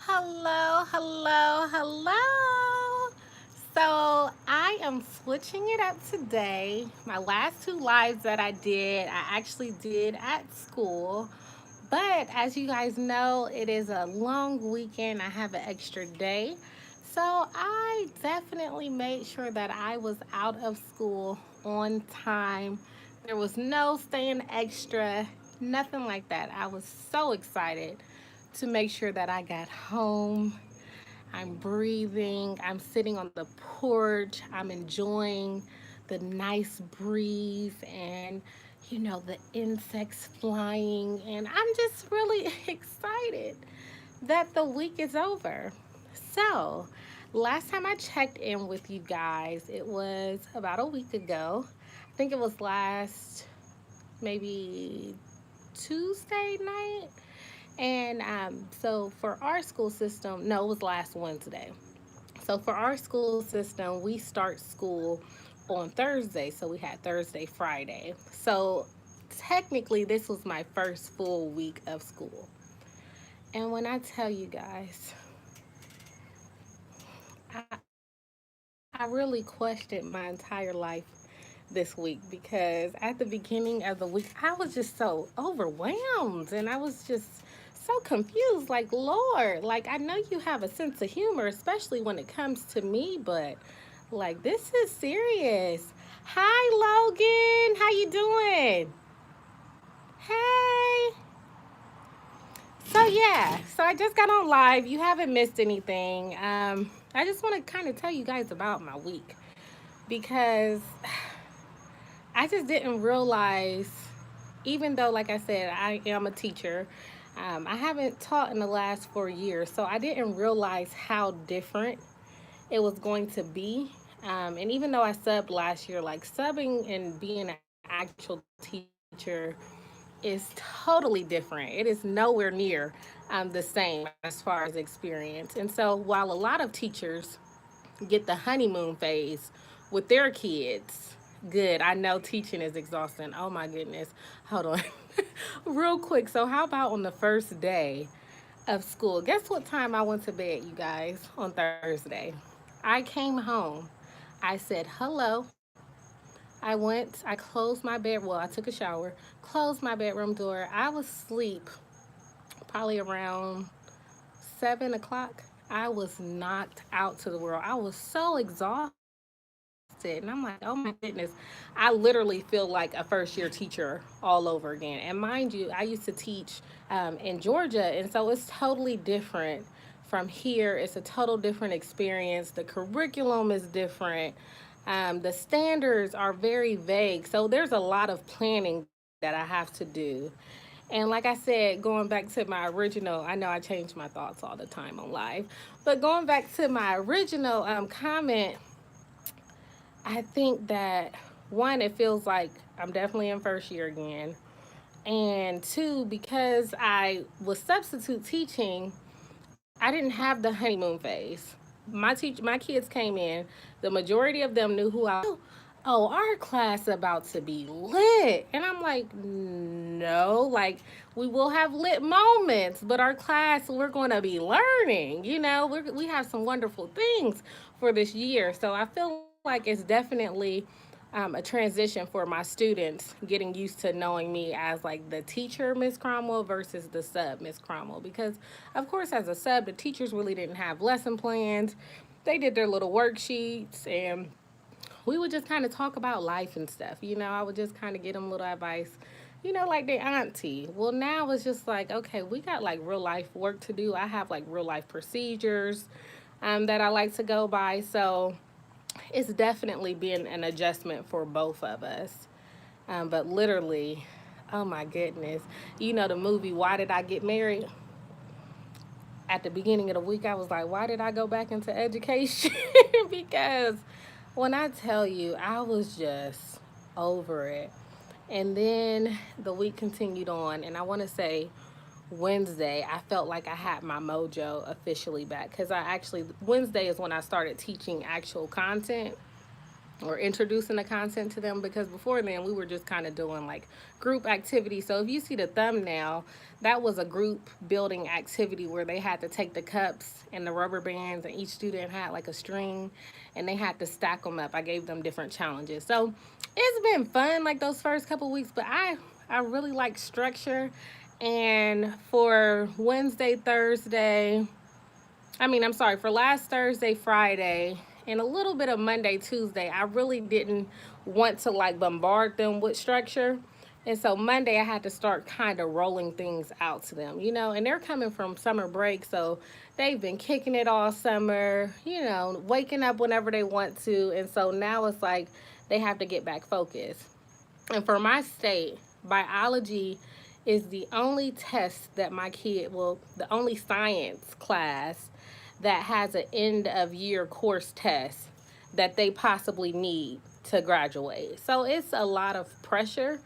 Hello, hello, hello. So I am switching it up today. My last two lives that I did, I actually did at school. But as you guys know, it is a long weekend. I have an extra day. So I definitely made sure that I was out of school on time. There was no staying extra, nothing like that. I was so excited to make sure that I got home. I'm breathing, I'm sitting on the porch, I'm enjoying the nice breeze and the insects flying, and I'm just really excited that the week is over. So, last time I checked in with you guys, it was about a week ago. I think it was last maybe Tuesday night. And so for our school system, no, it was last Wednesday. So for our school system, we start school on Thursday. So we had Thursday, Friday. So technically, this was my first full week of school. And when I tell you guys, I really questioned my entire life this week because at the beginning of the week, I was just so overwhelmed and I was just so confused. Like, Lord, like, I know you have a sense of humor, especially when it comes to me, but like, this is serious. Hi, Logan. How you doing? Hey. So I just got on live. You haven't missed anything. I just want to kind of tell you guys about my week because I just didn't realize, even though, like I said, I am a teacher, I haven't taught in the last 4 years, so I didn't realize how different it was going to be. And even though I subbed last year, like subbing and being an actual teacher is totally different. It is nowhere near the same as far as experience. And so while a lot of teachers get the honeymoon phase with their kids. Good. I know teaching is exhausting. Oh my goodness. Hold on. Real quick. So, how about on the first day of school? Guess what time I went to bed, you guys, on Thursday? I came home. I said hello. I went, I closed my bed. Well, I took a shower, closed my bedroom door. I was asleep probably around 7 o'clock. I was knocked out to the world. I was so exhausted. And I'm like, oh my goodness. I literally feel like a first year teacher all over again. And mind you, I used to teach in Georgia. And so it's totally different from here. It's a total different experience. The curriculum is different. The standards are very vague. So there's a lot of planning that I have to do. And like I said, going back to my original, I know I change my thoughts all the time on live, but going back to my original comment, I think that one, it feels like I'm definitely in first year again. And two, because I was substitute teaching, I didn't have the honeymoon phase. My kids came in, the majority of them knew who I was. Oh, our class about to be lit. And I'm like, no, like we will have lit moments, but our class, we're going to be learning. We have some wonderful things for this year. So I feel like it's definitely a transition for my students getting used to knowing me as like the teacher, Miss Cromwell, versus the sub, Miss Cromwell. Because, of course, as a sub, the teachers really didn't have lesson plans. They did their little worksheets and we would just kind of talk about life and stuff. I would just kind of get them little advice, like their auntie. Well, now it's just like, okay, we got like real life work to do. I have like real life procedures that I like to go by. So it's definitely been an adjustment for both of us. But literally, oh my goodness. The movie Why Did I Get Married? At the beginning of the week, I was like, why did I go back into education? Because when I tell you, I was just over it. And then the week continued on, and I want to say Wednesday, I felt like I had my mojo officially back because Wednesday is when I started teaching actual content. or introducing the content to them, because before then we were just kind of doing like group activity. So if you see the thumbnail, that was a group building activity where they had to take the cups and the rubber bands, and each student had like a string and they had to stack them up. I gave them different challenges. So it's been fun like those first couple weeks, but I really like structure. And for Wednesday, Thursday, I'm sorry, for last Thursday, Friday, and a little bit of Monday, Tuesday, I really didn't want to like bombard them with structure. And so Monday, I had to start kind of rolling things out to them, and they're coming from summer break. So they've been kicking it all summer, waking up whenever they want to. And so now it's like they have to get back focused. And for my state, biology is the only test that my kid will, the only science class that has an end of year course test that they possibly need to graduate. So it's a lot of pressure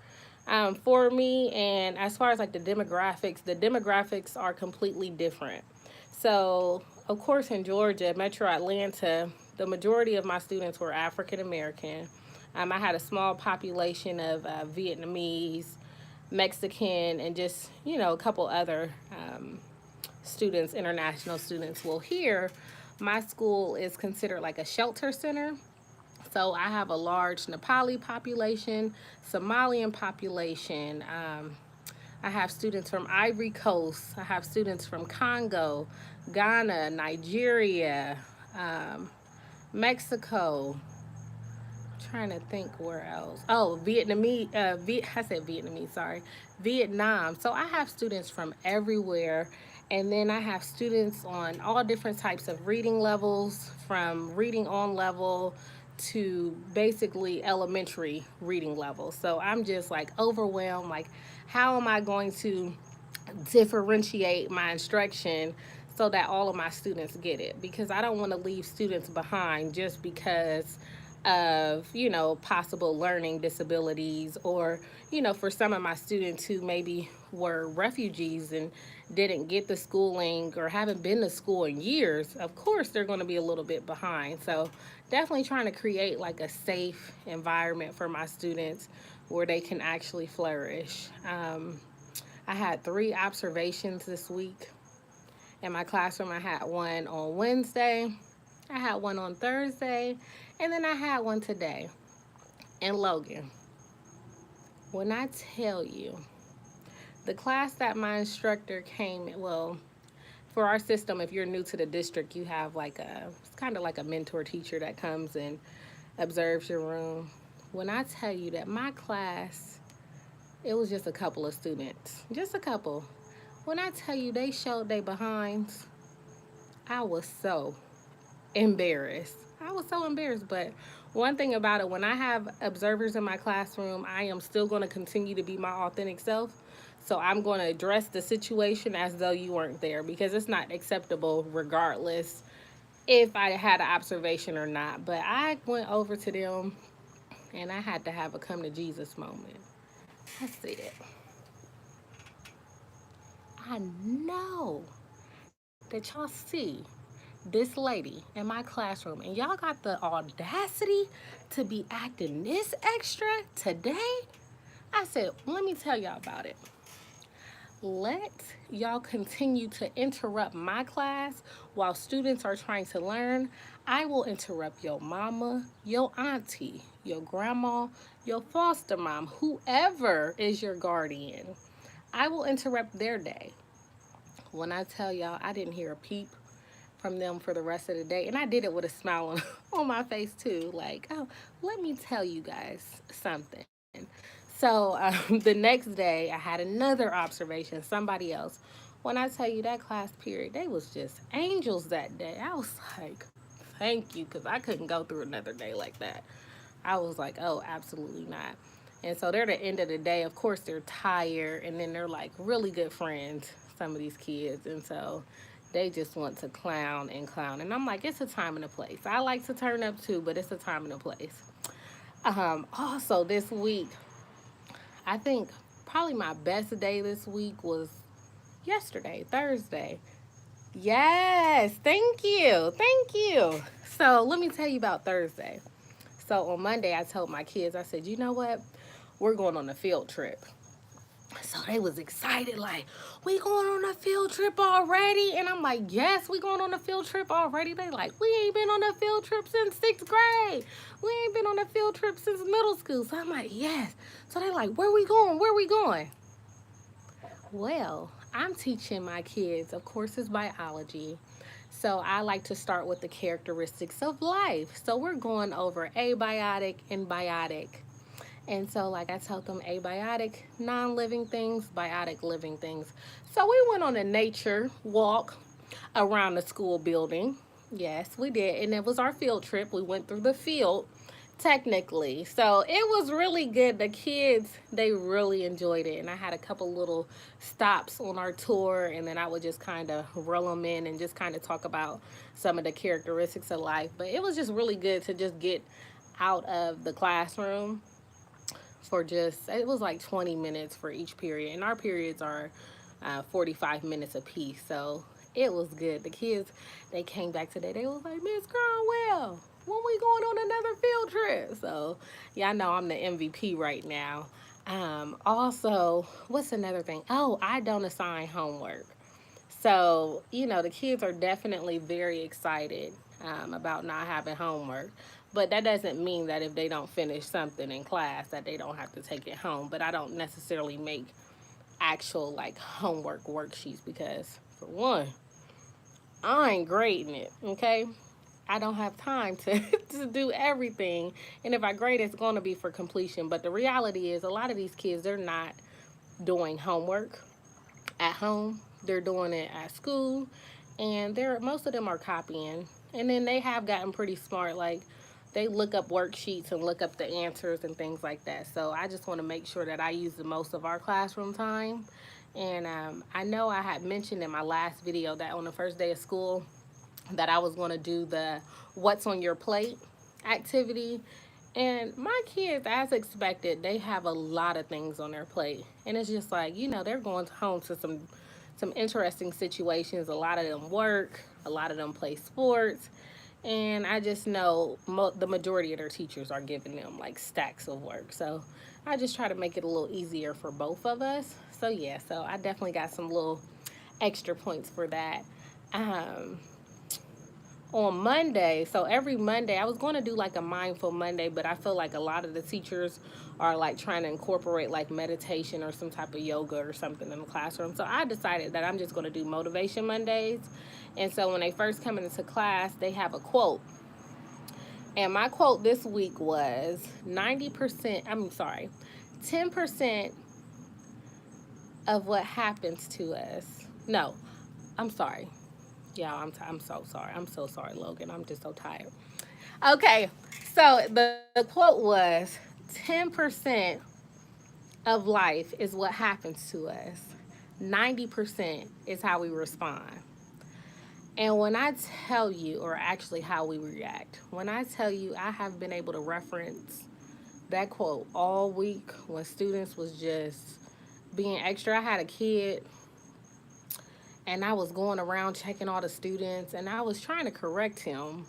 for me. And as far as like the demographics are completely different. So, of course, in Georgia, Metro Atlanta, the majority of my students were African American. I had a small population of Vietnamese, Mexican, and just, a couple other students, international students. Well, here, my school is considered like a shelter center. So I have a large Nepali population, Somalian population. I have students from Ivory Coast. I have students from Congo, Ghana, Nigeria, Mexico. Trying to think where else. Oh, Vietnamese. I said Vietnamese. Sorry, Vietnam. So I have students from everywhere, and then I have students on all different types of reading levels, from reading on level to basically elementary reading level. So I'm just like overwhelmed. Like, how am I going to differentiate my instruction so that all of my students get it? Because I don't want to leave students behind just because of, possible learning disabilities, or, for some of my students who maybe were refugees and didn't get the schooling or haven't been to school in years. Of course, they're going to be a little bit behind. So definitely trying to create like a safe environment for my students where they can actually flourish. I had 3 observations this week in my classroom. I had one on Wednesday, I had one on Thursday, and then I had one today. And Logan, when I tell you, the class that my instructor came, well, for our system, if you're new to the district, you have like it's kind of like a mentor teacher that comes and observes your room. When I tell you that my class, it was just a couple of students, just a couple. When I tell you they showed their behinds, I was so embarrassed. I was so embarrassed. But one thing about it, when I have observers in my classroom, I am still going to continue to be my authentic self. So I'm going to address the situation as though you weren't there, because it's not acceptable regardless if I had an observation or not. But I went over to them and I had to have a come to Jesus moment. I said, I know that y'all see this lady in my classroom and y'all got the audacity to be acting this extra today. I said, let me tell y'all about it. Let y'all continue to interrupt my class while students are trying to learn. I will interrupt your mama, your auntie, your grandma, your foster mom, whoever is your guardian. I will interrupt their day. When I tell y'all, I didn't hear a peep from them for the rest of the day. And I did it with a smile on my face too. Like, oh, let me tell you guys something. So the next day, I had another observation, somebody else. When I tell you that class period, they was just angels that day. I was like, thank you, because I couldn't go through another day like that. I was like, oh, absolutely not. And so they're at the end of the day. Of course, they're tired, and then they're like really good friends, some of these kids. And so they just want to clown and clown. And I'm like, it's a time and a place. I like to turn up too, but it's a time and a place. Also, this week, I think probably my best day this week was yesterday, Thursday. Yes, thank you. Thank you. So let me tell you about Thursday. So on Monday, I told my kids, I said, you know what? We're going on a field trip. So they was excited, like, we going on a field trip already? And I'm like, yes, we going on a field trip already. They like, we ain't been on a field trip since 6th grade. We ain't been on a field trip since middle school. So I'm like, yes. So they like, where we going? Where we going? Well, I'm teaching my kids, of course, it's biology. So I like to start with the characteristics of life. So we're going over abiotic and biotic. And so, like I told them, abiotic, non living things, biotic, living things. So, we went on a nature walk around the school building. Yes, we did. And it was our field trip. We went through the field, technically. So, it was really good. The kids, they really enjoyed it. And I had a couple little stops on our tour. And then I would just kind of roll them in and just kind of talk about some of the characteristics of life. But it was just really good to just get out of the classroom for just, it was like 20 minutes for each period, and our periods are 45 minutes apiece. So it was good. The kids, they came back today, they was like, Miss Cromwell, when we going on another field trip? So yeah, I know I'm the MVP right now. Also, what's another thing? Oh, I don't assign homework. So, the kids are definitely very excited about not having homework. But that doesn't mean that if they don't finish something in class that they don't have to take it home. But I don't necessarily make actual like homework worksheets because, for one, I ain't grading it, okay? I don't have time to, to do everything. And if I grade, it's going to be for completion. But the reality is, a lot of these kids, they're not doing homework at home. They're doing it at school, and most of them are copying. And then they have gotten pretty smart. Like, they look up worksheets and look up the answers and things like that. So I just want to make sure that I use the most of our classroom time. And I know I had mentioned in my last video that on the first day of school that I was going to do the what's on your plate activity. And my kids, as expected, they have a lot of things on their plate. And it's just like, they're going home to some interesting situations. A lot of them work, a lot of them play sports. And I just know the majority of their teachers are giving them like stacks of work. So I just try to make it a little easier for both of us. So yeah, so I definitely got some little extra points for that. Um, on Monday, so every Monday, I was going to do like a mindful Monday, but I feel like a lot of the teachers are like trying to incorporate like meditation or some type of yoga or something in the classroom. So I decided that I'm just going to do motivation Mondays. And so when they first come into class, they have a quote. And my quote this week was 10% of what happens to us. No, I'm sorry. Yeah, I'm so sorry. I'm so sorry, Logan. I'm just so tired. Okay, so the quote was 10% of life is what happens to us, 90% is how we respond. And when I tell you, or actually how we react, when I tell you I have been able to reference that quote all week when students was just being extra. I had a kid and I was going around checking all the students and I was trying to correct him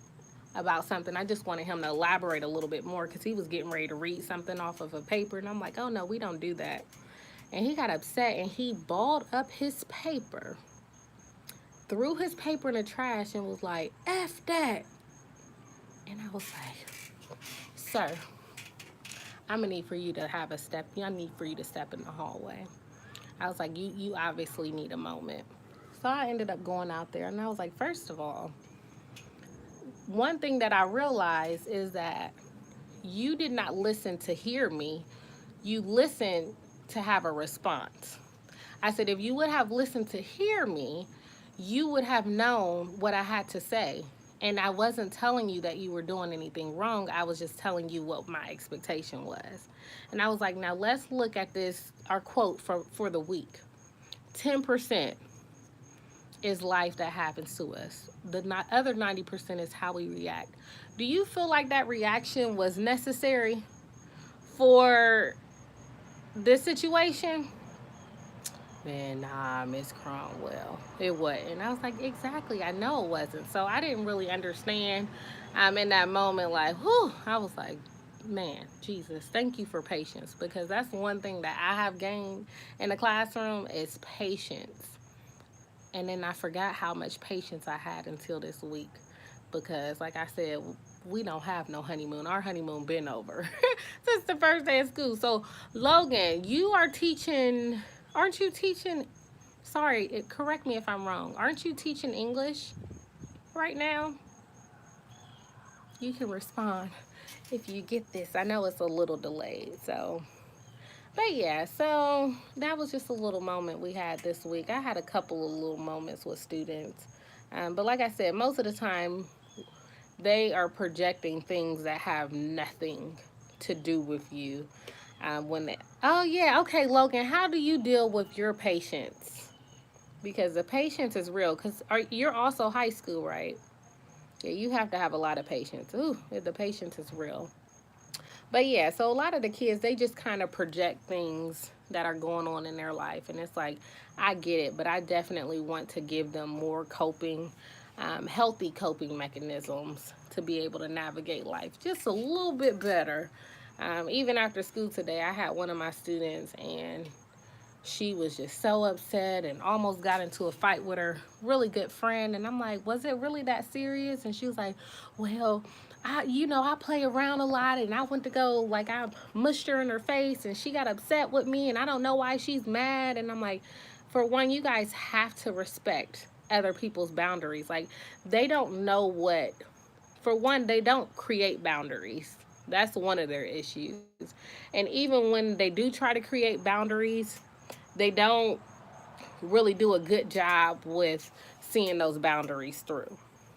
about something. I just wanted him to elaborate a little bit more because he was getting ready to read something off of a paper. And I'm like, oh no, we don't do that. And he got upset and he balled up his paper, threw his paper in the trash and was like, F that. And I was like, sir, I'm gonna need for you to have a step. I need for you to step in the hallway. I was like, you obviously need a moment. So I ended up going out there and I was like, first of all, one thing that I realized is that you did not listen to hear me. You listened to have a response. I said, if you would have listened to hear me, you would have known what I had to say. And I wasn't telling you that you were doing anything wrong. I was just telling you what my expectation was. And I was like, now let's look at this, our quote for the week. 10% is life that happens to us. The other 90% is how we react. Do you feel like that reaction was necessary for this situation? Man, nah, Miss Cromwell, it wasn't. And I was like, exactly, I know it wasn't. So I didn't really understand. In that moment, like, whew, I was like, man, Jesus, thank you for patience, because that's one thing that I have gained in the classroom is patience. And then I forgot how much patience I had until this week, because, like I said, we don't have no honeymoon. Our honeymoon been over since the first day of school. So, Logan, you are teaching, aren't you teaching? Sorry, correct me if I'm wrong. Aren't you teaching English right now? You can respond if you get this. I know it's a little delayed. So, but yeah, so that was just a little moment we had this week. I had a couple of little moments with students. But like I said, most of the time they are projecting things that have nothing to do with you. Oh yeah, okay, Logan, how do you deal with your patients? Because the patience is real. Because you're also high school, right? Yeah, you have to have a lot of patience. Ooh, the patience is real. But yeah, so a lot of the kids, they just kind of project things that are going on in their life. And it's like, I get it, but I definitely want to give them more healthy coping mechanisms to be able to navigate life just a little bit better. Even after school today, I had one of my students, and she was just so upset and almost got into a fight with her really good friend. And I'm like, was it really that serious? And she was like, well, I play around a lot, and I went to go, like, I mushed her in her face and she got upset with me, and I don't know why she's mad. And I'm like, for one, you guys have to respect other people's boundaries. Like, they don't know what, for one, they don't create boundaries. That's one of their issues. And even when they do try to create boundaries, they don't really do a good job with seeing those boundaries through.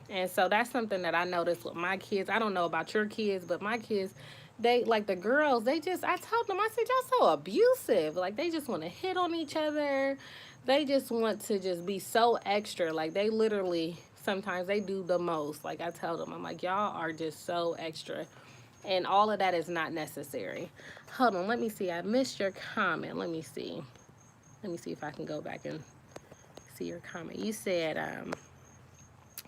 And so that's something that I noticed with my kids. I don't know about your kids, but my kids, they, like the girls, they just, I told them, I said, y'all so abusive. Like, they just want to hit on each other. They just want to just be so extra. Like, they literally, sometimes they do the most. Like, I tell them, I'm like, y'all are just so extra. And all of that is not necessary. Hold on, let me see. I missed your comment. Let me see. Let me see if I can go back and see your comment. You said,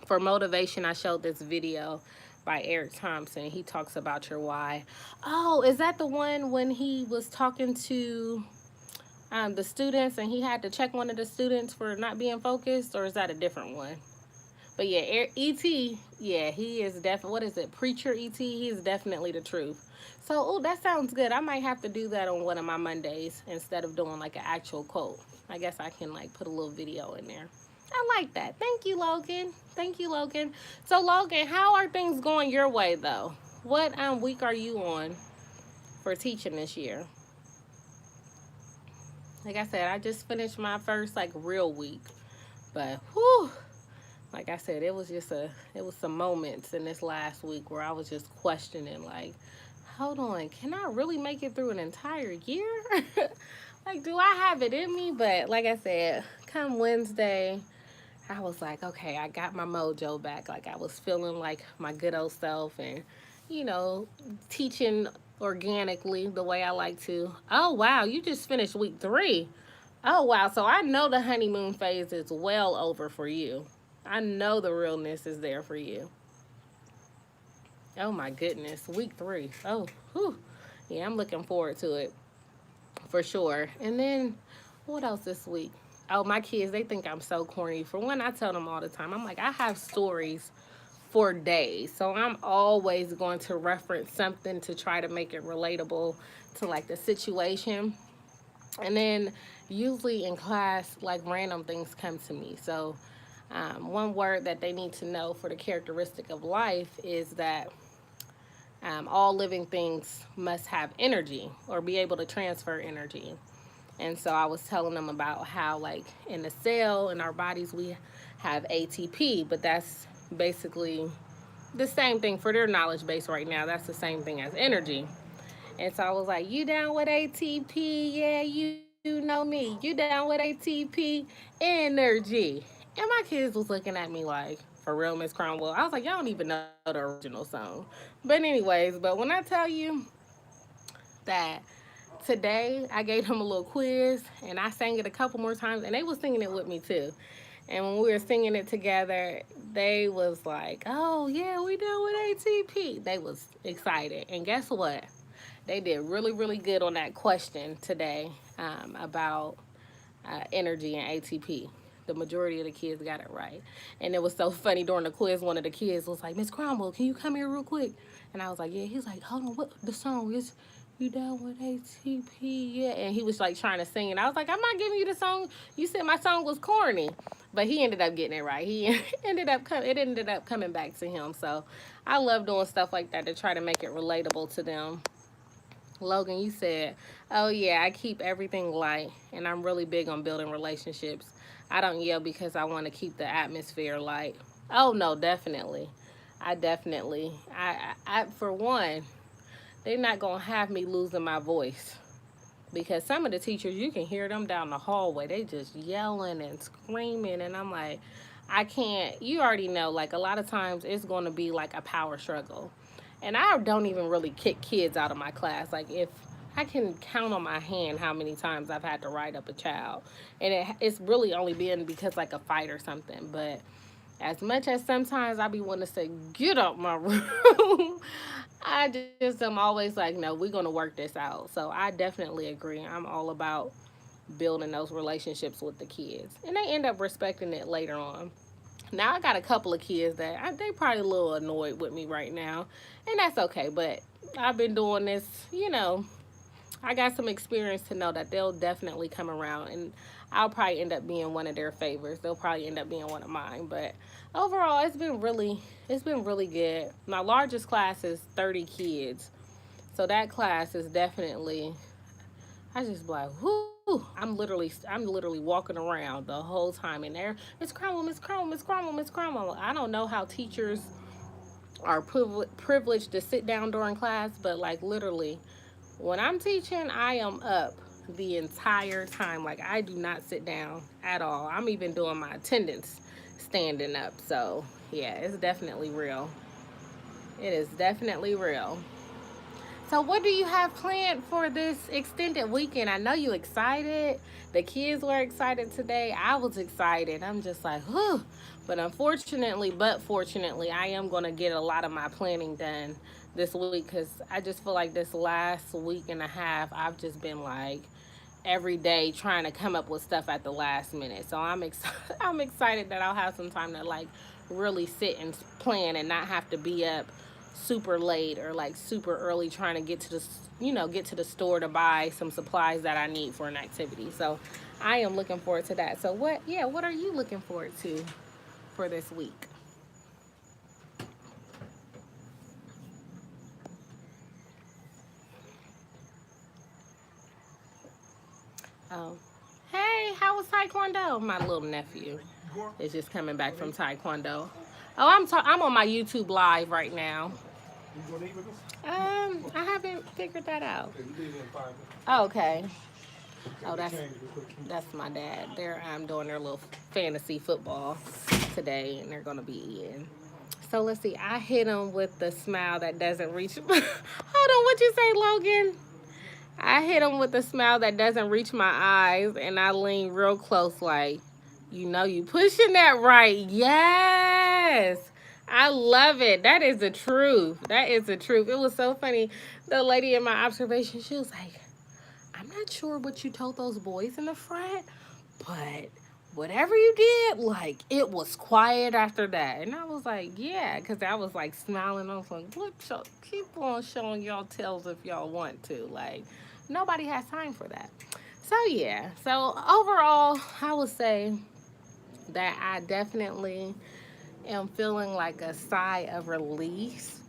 for motivation, I showed this video by Eric Thompson. He talks about your why. Oh, is that the one when he was talking to the students, and he had to check one of the students for not being focused? Or is that a different one? But yeah, E.T., yeah, he is definitely, what is it, Preacher E.T., he is definitely the truth. So, oh, that sounds good. I might have to do that on one of my Mondays instead of doing like an actual quote. I guess I can like put a little video in there. I like that. Thank you, Logan. Thank you, Logan. So, Logan, how are things going your way, though? What week are you on for teaching this year? Like I said, I just finished my first like real week. But, whew, like I said, it was some moments in this last week where I was just questioning, like, hold on, can I really make it through an entire year? Like, do I have it in me? But like I said, come Wednesday, I was like, okay, I got my mojo back. Like, I was feeling like my good old self, and, you know, teaching organically the way I like to. Oh, wow, you just finished week 3. Oh, wow. So I know the honeymoon phase is well over for you. I know the realness is there for you. Oh, my goodness. Week 3. Oh, whew. Yeah, I'm looking forward to it for sure. And then, what else this week? Oh, my kids, they think I'm so corny. For one, I tell them all the time, I'm like, I have stories for days. So I'm always going to reference something to try to make it relatable to like the situation. And then usually in class, like random things come to me. So one word that they need to know for the characteristic of life is that all living things must have energy or be able to transfer energy. And so I was telling them about how, like, in the cell in our bodies, we have ATP, but that's basically the same thing for their knowledge base right now. That's the same thing as energy. And so I was like, you down with ATP? Yeah, you know me. You down with ATP? Energy. And my kids was looking at me like, for real, Miss Cromwell? I was like, y'all don't even know the original song. But anyways, but when I tell you that today I gave them a little quiz and I sang it a couple more times and they was singing it with me too. And when we were singing it together, they was like, "Oh yeah, we done with ATP." They was excited, and guess what? They did really, really good on that question today about energy and ATP. The majority of the kids got it right. And it was so funny during the quiz, one of the kids was like, "Miss Cromwell, can you come here real quick?" And I was like, "Yeah." He's like, "Hold on, what the song is? You down with ATP? Yeah." And he was like trying to sing. And I was like, "I'm not giving you the song. You said my song was corny." But he ended up getting it right. He it ended up coming back to him. So I love doing stuff like that to try to make it relatable to them. Logan, you said, "Oh yeah, I keep everything light, and I'm really big on building relationships. I don't yell because I want to keep the atmosphere light." Oh no, definitely. I definitely, I for one, they're not gonna have me losing my voice because some of the teachers you can hear them down the hallway. They just yelling and screaming, and I'm like, I can't. You already know, like a lot of times it's going to be like a power struggle. And I don't even really kick kids out of my class. Like if I can count on my hand how many times I've had to write up a child, and it's really only been because like a fight or something. But as much as sometimes I be wanting to say, "Get out my room," I just am always like, "No, we're gonna work this out." So I definitely agree. I'm all about building those relationships with the kids, and they end up respecting it later on. Now I got a couple of kids that they probably a little annoyed with me right now, and that's okay. But I've been doing this, I got some experience to know that they'll definitely come around, and I'll probably end up being one of their favorites. They'll probably end up being one of mine. But overall, it's been really good. My largest class is 30 kids, so that class is definitely. I just be like, whoo! I'm literally walking around the whole time in there. Miss Cromwell, Miss Cromwell, Miss Cromwell, Miss Cromwell. I don't know how teachers are privileged to sit down during class, but like literally, when I'm teaching, I am up the entire time. Like I do not sit down at all. I'm even doing my attendance standing up. So yeah, it's definitely real. It is definitely real. So what do you have planned for this extended weekend? I know you excited. The kids were excited today. I was excited. I'm just like, whew. But fortunately, I am going to get a lot of my planning done this week because I just feel like this last week and a half, I've just been like every day trying to come up with stuff at the last minute. So I'm excited. I'm excited that I'll have some time to like really sit and plan and not have to be up super late or like super early trying to get to the get to the store to buy some supplies that I need for an activity. So I am looking forward to that. So what are you looking forward to for this week? Oh, hey, how was Taekwondo? My little nephew is just coming back from Taekwondo. Oh, I'm on my YouTube live right now. I haven't figured that out. Oh, okay. Oh, that's my dad. They're doing their little fantasy football today, and they're gonna be in. So let's see. I hit him with the smile that doesn't reach. Hold on, what you say, Logan? I hit him with a smile that doesn't reach my eyes, and I lean real close, like, you pushing that right. Yes. I love it. That is the truth. That is the truth. It was so funny. The lady in my observation, she was like, "I'm not sure what you told those boys in the front, but whatever you did, like, it was quiet after that." And I was like, yeah, because I was like smiling. I was like, look, keep on showing y'all tails if y'all want to. Like, nobody has time for that. So, yeah. So, overall, I would say that I definitely am feeling like a sigh of relief,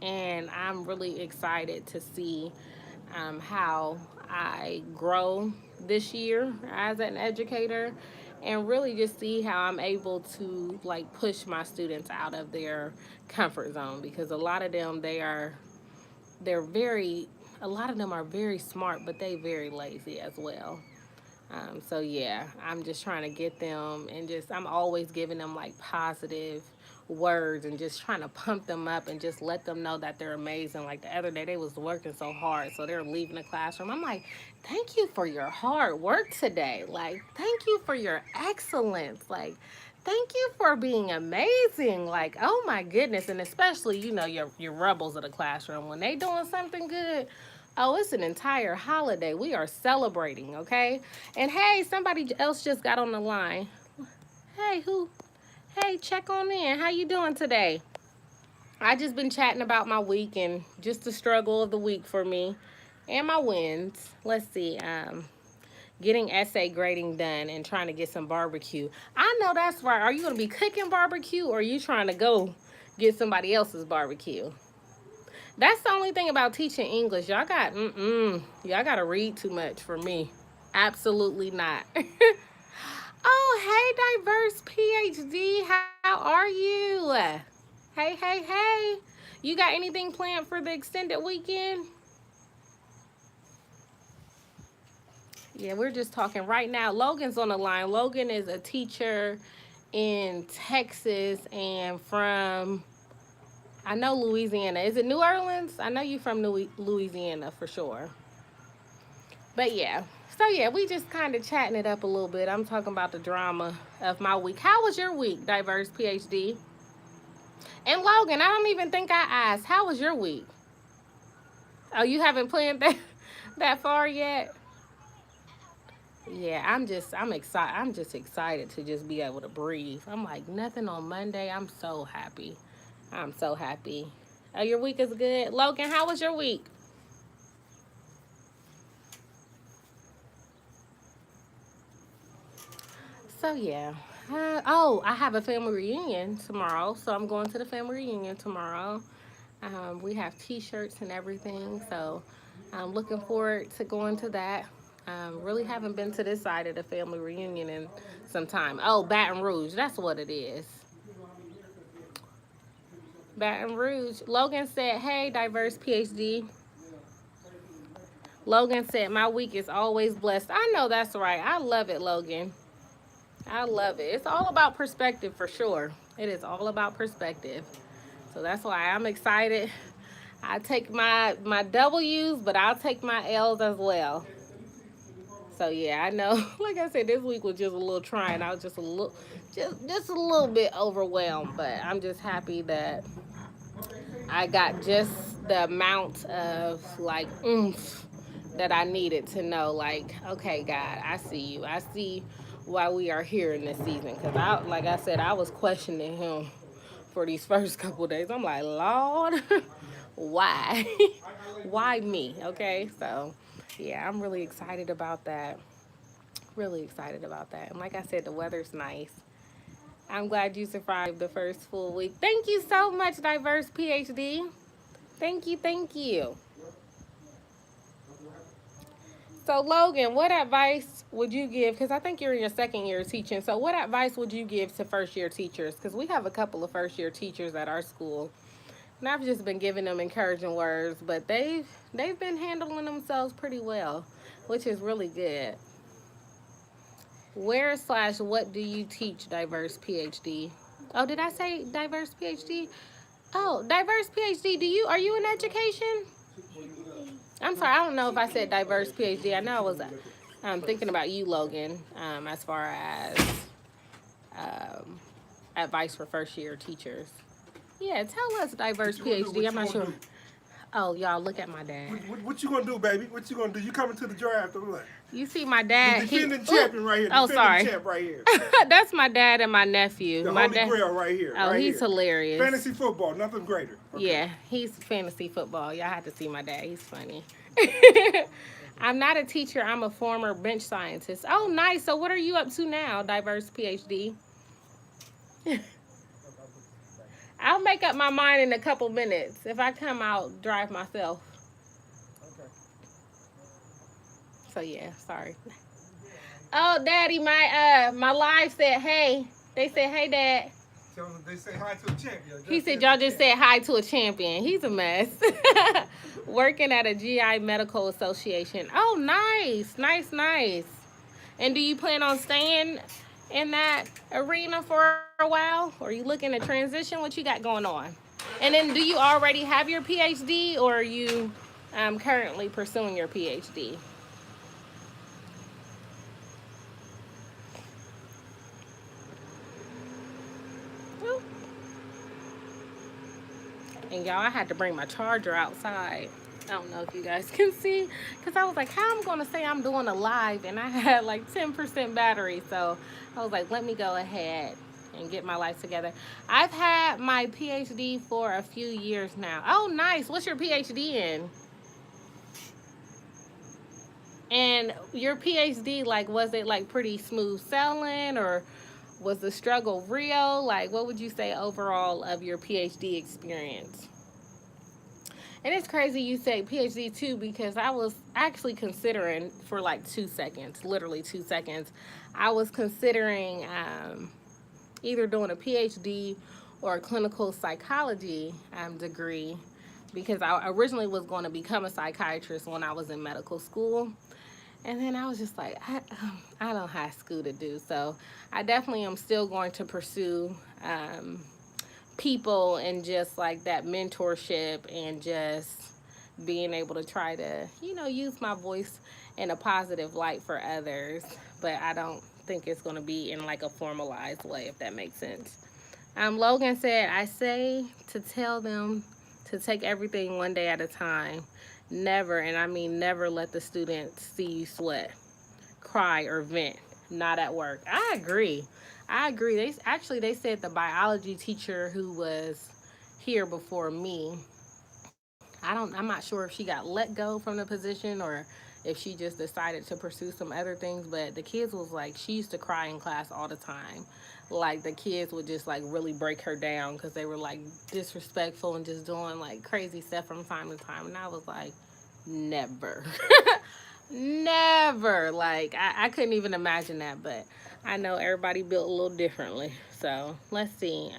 and I'm really excited to see how I grow this year as an educator, and really just see how I'm able to like push my students out of their comfort zone, because a lot of them they're very a lot of them are very smart, but they very lazy as well. So yeah, I'm just trying to get them and just I'm always giving them like positive words and just trying to pump them up and just let them know that they're amazing. Like the other day they was working so hard, so they're leaving the classroom. I'm like, "Thank you for your hard work today. Like, thank you for your excellence. Like, thank you for being amazing. Like, oh my goodness." And especially, your rebels of the classroom when they doing something good. Oh, it's an entire holiday. We are celebrating, okay? And hey, somebody else just got on the line. Hey, who? Hey, check on in. How you doing today? I just been chatting about my week and just the struggle of the week for me and my wins. Let's see. Getting essay grading done and trying to get some barbecue. I know that's right. Are you gonna be cooking barbecue or are you trying to go get somebody else's barbecue? That's the only thing about teaching English. Y'all gotta read too much for me. Absolutely not. Oh, hey, Diverse PhD. How are you? Hey, hey, hey. You got anything planned for the extended weekend? Yeah, we're just talking right now. Logan's on the line. Logan is a teacher in Texas and from, I know, Louisiana. Is it New Orleans? I know you from Louisiana for sure. But yeah. So yeah, we just kind of chatting it up a little bit. I'm talking about the drama of my week. How was your week, Diverse PhD? And Logan, I don't even think I asked. How was your week? Oh, you haven't planned that far yet? Yeah, I'm excited. I'm just excited to just be able to breathe. I'm like nothing on Monday. I'm so happy. I'm so happy. Oh, your week is good. Logan, how was your week? So yeah. Oh, I have a family reunion tomorrow, so I'm going to the family reunion tomorrow. We have T-shirts and everything, so I'm looking forward to going to that. Really haven't been to this side of the family reunion in some time. Oh, Baton Rouge, that's what it is. Baton Rouge. Logan said, "Hey, Diverse PhD." Logan said, "My week is always blessed." I know that's right. I love it, Logan. I love it. It's all about perspective for sure. It is all about perspective. So that's why I'm excited. I take my W's, but I'll take my L's as well. So yeah, I know. Like I said, this week was just a little trying. I was just a little bit overwhelmed, but I'm just happy that I got just the amount of like oomph that I needed to know. Like, okay, God, I see you. I see why we are here in this season. Cause like I said, I was questioning Him for these first couple of days. I'm like, Lord, why? Why me? Okay, so yeah, I'm really excited about that. Really excited about that. And like I said, the weather's nice. I'm glad you survived the first full week. Thank you so much, Diverse PhD. Thank you, thank you. So, Logan, what advice would you give? Because I think you're in your second year of teaching. So, what advice would you give to first year teachers? Because we have a couple of first year teachers at our school. And I've just been giving them encouraging words, but they've been handling themselves pretty well, which is really good. Where/what do you teach, Diverse PhD? Oh, did I say Diverse PhD? Oh, Diverse PhD, are you in education? I'm sorry, I don't know if I said Diverse PhD. I know I was thinking about you, Logan, as far as um, advice for first year teachers. Yeah, tell us, Diverse PhD. I'm not sure. Oh, y'all, look at my dad. What you gonna do, baby? What you gonna do? You coming to the draft or what? You see my dad. The defending champion right here. Oh, sorry. Champ right here. That's my dad and my nephew. The my Holy Grail right here. Oh, right he's here. hilarious. Fantasy football, nothing greater. Okay. Yeah, he's fantasy football. Y'all have to see my dad. He's funny. I'm not a teacher. I'm a former bench scientist. Oh, nice. So what are you up to now, Diverse PhD? I'll make up my mind in a couple minutes. If I come out, drive myself. Okay. So yeah, sorry. Oh, Daddy, my live said hey. They said hey, Dad. They say hi to a champion. He said y'all just said hi to a champion. He's a mess. Working at a GI Medical Association. Oh, nice. And do you plan on staying in that arena for a while? Or are you looking to transition? What you got going on? And then do you already have your PhD, or are you currently pursuing your PhD? And y'all, I had to bring my charger outside. I don't know if you guys can see, because I was like, how am I going to say I'm doing a live? And I had like 10% battery. So I was like, let me go ahead and get my life together. I've had my PhD for a few years now. Oh, nice. What's your PhD in? And your PhD, like, was it like pretty smooth sailing, or was the struggle real? Like, what would you say overall of your PhD experience? And it's crazy you say PhD too, because I was actually considering for like 2 seconds, literally 2 seconds, I was considering either doing a PhD or a clinical psychology degree, because I originally was going to become a psychiatrist when I was in medical school. And then I was just like, I don't have school to do. So I definitely am still going to pursue people and just like that mentorship and just being able to try to, use my voice in a positive light for others. But I don't think it's going to be in like a formalized way, if that makes sense. Logan said, I say to tell them to take everything one day at a time. Never, and I mean never, let the students see you sweat, cry, or vent. Not at work. I agree. I agree. They said the biology teacher who was here before me, I'm not sure if she got let go from the position or if she just decided to pursue some other things, but the kids was like, she used to cry in class all the time. Like the kids would just like really break her down because they were like disrespectful and just doing like crazy stuff from time to time. And I was like, never. Never. Like I couldn't even imagine that, but I know everybody built a little differently. So let's see.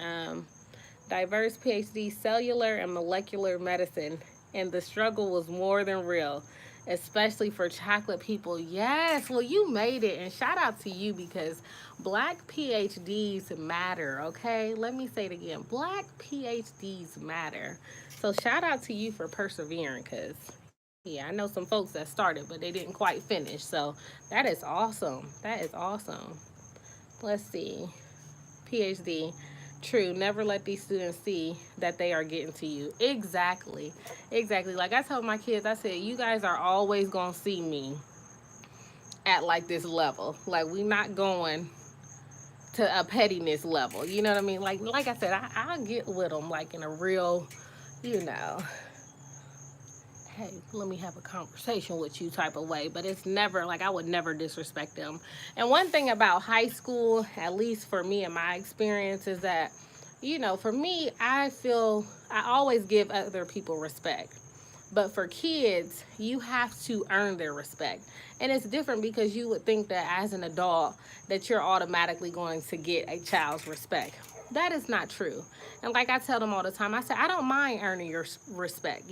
Diverse PhD, cellular and molecular medicine, and the struggle was more than real, especially for chocolate people. Yes, well, you made it, and shout out to you, because Black PhDs matter, okay? Let me say it again. Black PhDs matter. So shout out to you for persevering, because yeah, I know some folks that started, but they didn't quite finish. So that is awesome. That is awesome. Let's see. PhD. True. Never let these students see that they are getting to you. Exactly. Exactly. Like I told my kids, I said, you guys are always going to see me at like this level. Like we not going to a pettiness level. You know what I mean? Like I said, I'll get with them like in a real, you know, hey, let me have a conversation with you type of way. But it's never like I would never disrespect them. And one thing about high school, at least for me and my experience, is that, for me, I feel I always give other people respect. But for kids, you have to earn their respect. And it's different because you would think that as an adult that you're automatically going to get a child's respect. That is not true. And like I tell them all the time, I say, I don't mind earning your respect,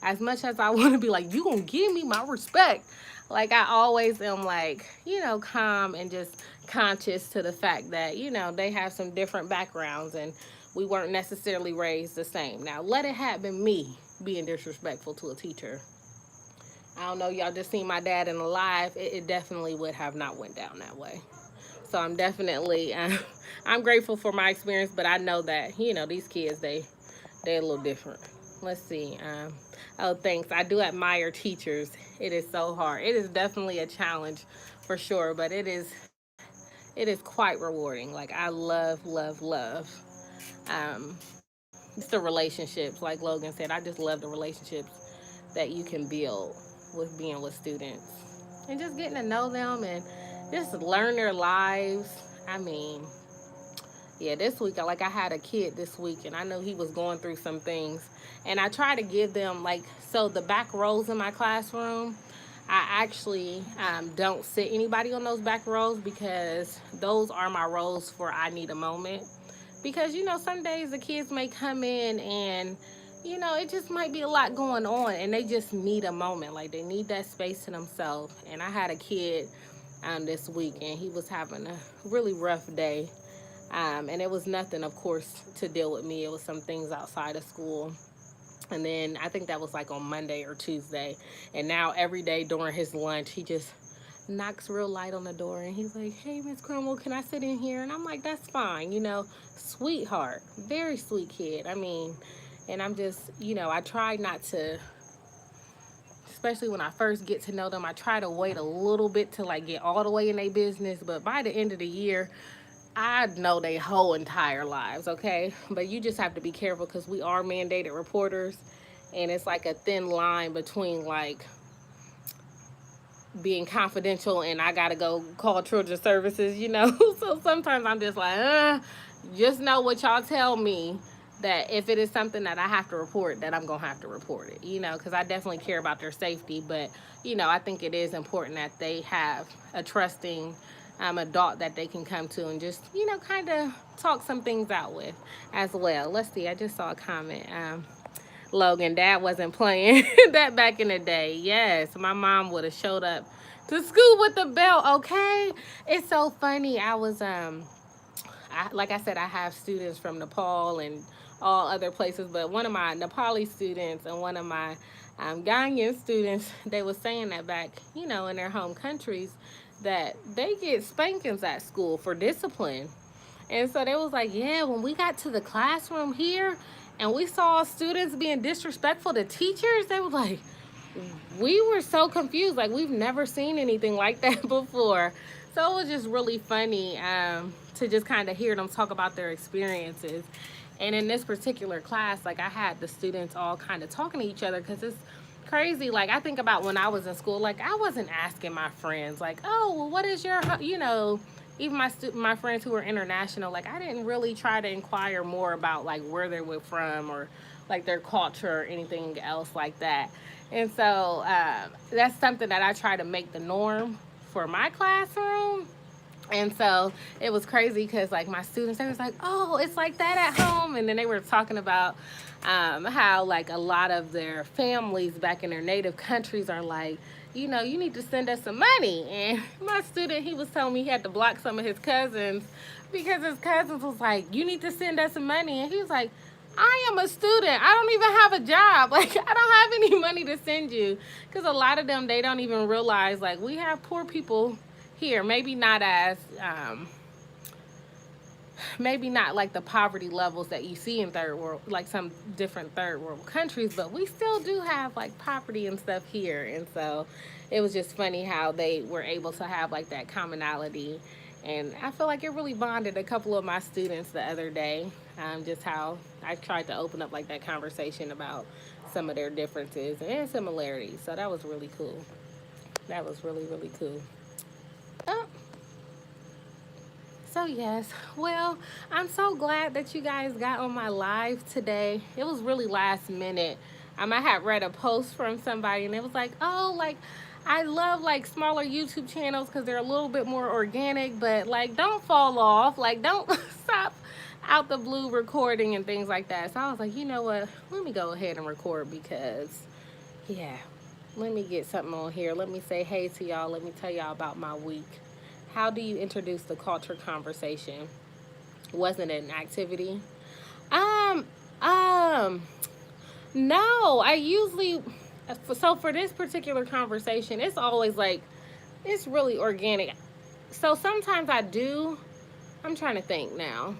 as much as I want to be like, you gonna give me my respect. Like I always am like, calm and just conscious to the fact that, they have some different backgrounds and we weren't necessarily raised the same. Now let it happen me being disrespectful to a teacher. I don't know, y'all just seen my dad in a live. It definitely would have not went down that way. So I'm definitely, I'm grateful for my experience, but I know that, these kids, they're a little different. Let's see. Oh, thanks. I do admire teachers. It is so hard. It is definitely a challenge for sure, but it is quite rewarding. Like I love, love, love. Um, it's the relationships, like Logan said. I just love the relationships that you can build with being with students and just getting to know them and just learn their lives. I mean, yeah, this week, like I had a kid this week and I know he was going through some things. And I try to give them so the back rows in my classroom, I actually don't sit anybody on those back rows because those are my rows for I need a moment. Because, some days the kids may come in and, it just might be a lot going on and they just need a moment. Like they need that space to themselves. And I had a kid this week, and he was having a really rough day. And it was nothing, of course, to deal with me. It was some things outside of school. And then I think that was like on Monday or Tuesday. And now every day during his lunch, he just knocks real light on the door and he's like, "Hey, Miss Crumble, can I sit in here?" And I'm like, "That's fine." Sweetheart, very sweet kid. I mean, and I'm just, I try not to, especially when I first get to know them, I try to wait a little bit to like get all the way in their business. But by the end of the year, I know their whole entire lives, okay? But you just have to be careful because we are mandated reporters, and it's like a thin line between like being confidential and I gotta go call children's services. So sometimes I'm just like, just know what y'all tell me, that if it is something that I have to report, that I'm gonna have to report it, because I definitely care about their safety. But, I think it is important that they have a trusting adult that they can come to and just, kind of talk some things out with as well. Let's see, I just saw a comment. Logan, Dad wasn't playing that back in the day. Yes, my mom would have showed up to school with the belt, okay? It's so funny. Like I said, I have students from Nepal and all other places, but one of my Nepali students and one of my Ghanaian students, they were saying that back, in their home countries, that they get spankings at school for discipline. And so they was like, yeah, when we got to the classroom here and we saw students being disrespectful to teachers, they were like, we were so confused. Like, we've never seen anything like that before. So it was just really funny to just kind of hear them talk about their experiences. And in this particular class, like, I had the students all kind of talking to each other because it's crazy. Like, I think about when I was in school, like, I wasn't asking my friends, like, oh, well, what is your, even my friends who were international, like, I didn't really try to inquire more about, like, where they were from or, like, their culture or anything else like that. And so that's something that I try to make the norm for my classroom. And so it was crazy because, like, my students, they was like, oh, it's like that at home. And then they were talking about how, like, a lot of their families back in their native countries are like, you need to send us some money. And my student, he was telling me he had to block some of his cousins because his cousins was like, you need to send us some money. And he was like, I am a student. I don't even have a job. Like, I don't have any money to send you. Because a lot of them, they don't even realize, like, we have poor people here. Maybe not like the poverty levels that you see in third world, like some different third world countries, but we still do have like poverty and stuff here. And so it was just funny how they were able to have like that commonality. And I feel like it really bonded a couple of my students the other day. Just how I tried to open up like that conversation about some of their differences and similarities. So that was really cool. That was really, really cool. So yes, well, I'm so glad that you guys got on my live today. It was really last minute. I had read a post from somebody and it was like, oh, like, I love like smaller YouTube channels because they're a little bit more organic, but like, don't fall off. Like, don't stop out the blue recording and things like that. So I was like, you know what? Let me go ahead and record because, yeah, let me get something on here. Let me say hey to y'all. Let me tell y'all about my week. How do you introduce the culture conversation? Wasn't it an activity? No, I usually, so for this particular conversation, it's always like, it's really organic. So sometimes I do, I'm trying to think now.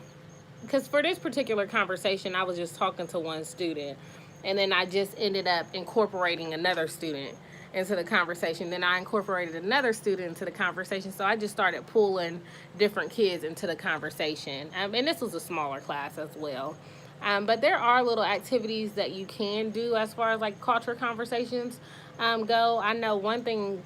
Because for this particular conversation, I was just talking to one student. And then I just ended up incorporating another student into the conversation. Then I incorporated another student into the conversation. So I just started pulling different kids into the conversation. And this was a smaller class as well. But there are little activities that you can do as far as like culture conversations go. I know one thing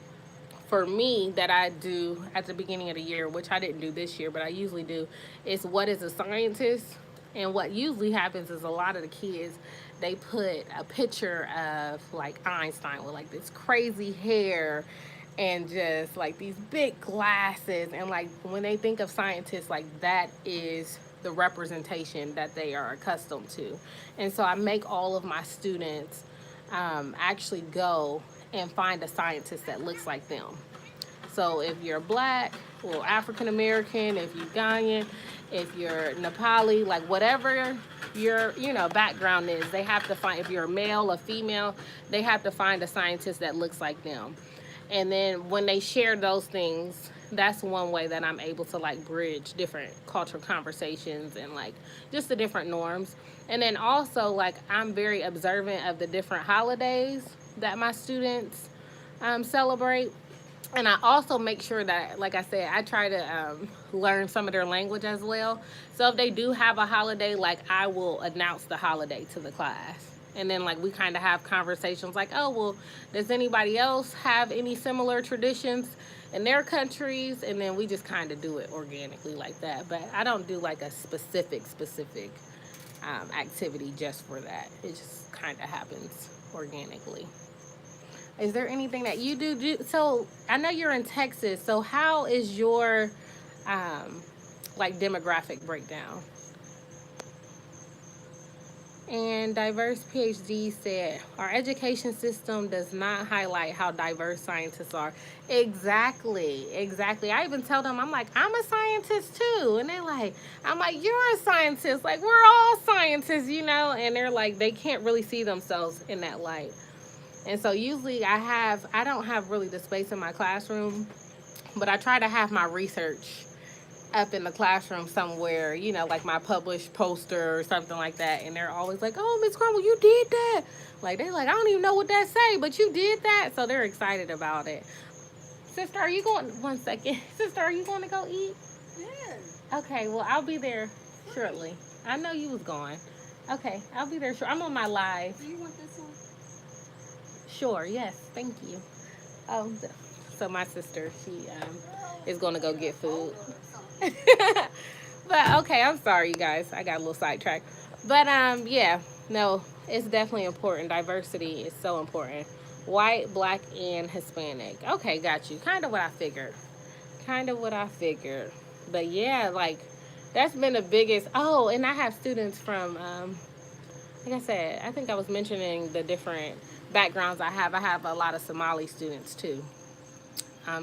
for me that I do at the beginning of the year, which I didn't do this year, but I usually do, is what is a scientist? And what usually happens is a lot of the kids, they put a picture of like Einstein with like this crazy hair and just like these big glasses. And like when they think of scientists, like that is the representation that they are accustomed to. And so I make all of my students actually go and find a scientist that looks like them. So if you're black, well, African American, if you're Ghanaian, if you're Nepali, like whatever your background is, they have to find, if you're a male, a female, they have to find a scientist that looks like them. And then when they share those things, that's one way that I'm able to like bridge different cultural conversations and like just the different norms. And then also like I'm very observant of the different holidays that my students celebrate. And I also make sure that, like I said, I try to learn some of their language as well. So if they do have a holiday, like I will announce the holiday to the class. And then like we kind of have conversations like, oh, well, does anybody else have any similar traditions in their countries? And then we just kind of do it organically like that. But I don't do like a specific activity just for that. It just kind of happens organically. Is there anything that you do? So I know you're in Texas. So how is your like demographic breakdown? And Diverse PhD said, our education system does not highlight how diverse scientists are. Exactly, exactly. I even tell them, I'm like, I'm a scientist too. And they're like, I'm like, you're a scientist. Like, we're all scientists, And they're like, they can't really see themselves in that light. And so usually I don't have really the space in my classroom, but I try to have my research up in the classroom somewhere, like my published poster or something like that. And they're always like, oh, Miss Crumble, you did that. Like, they're like, I don't even know what that say, but you did that. So they're excited about it. Sister, are you going, one second. Sister, are you going to go eat? Yeah. Okay, well, I'll be there shortly. I know you was going. Okay, I'll be there shortly. I'm on my live. Do you want this one? Sure, yes, thank you. So my sister, she is going to go get food. But okay, I'm sorry, you guys. I got a little sidetracked. But yeah, no, it's definitely important. Diversity is so important. White, black, and Hispanic. Okay, got you. Kind of what I figured. Kind of what I figured. But yeah, like that's been the biggest. Oh, and I have students from, like I said, I think I was mentioning the different backgrounds I have. I have a lot of Somali students too.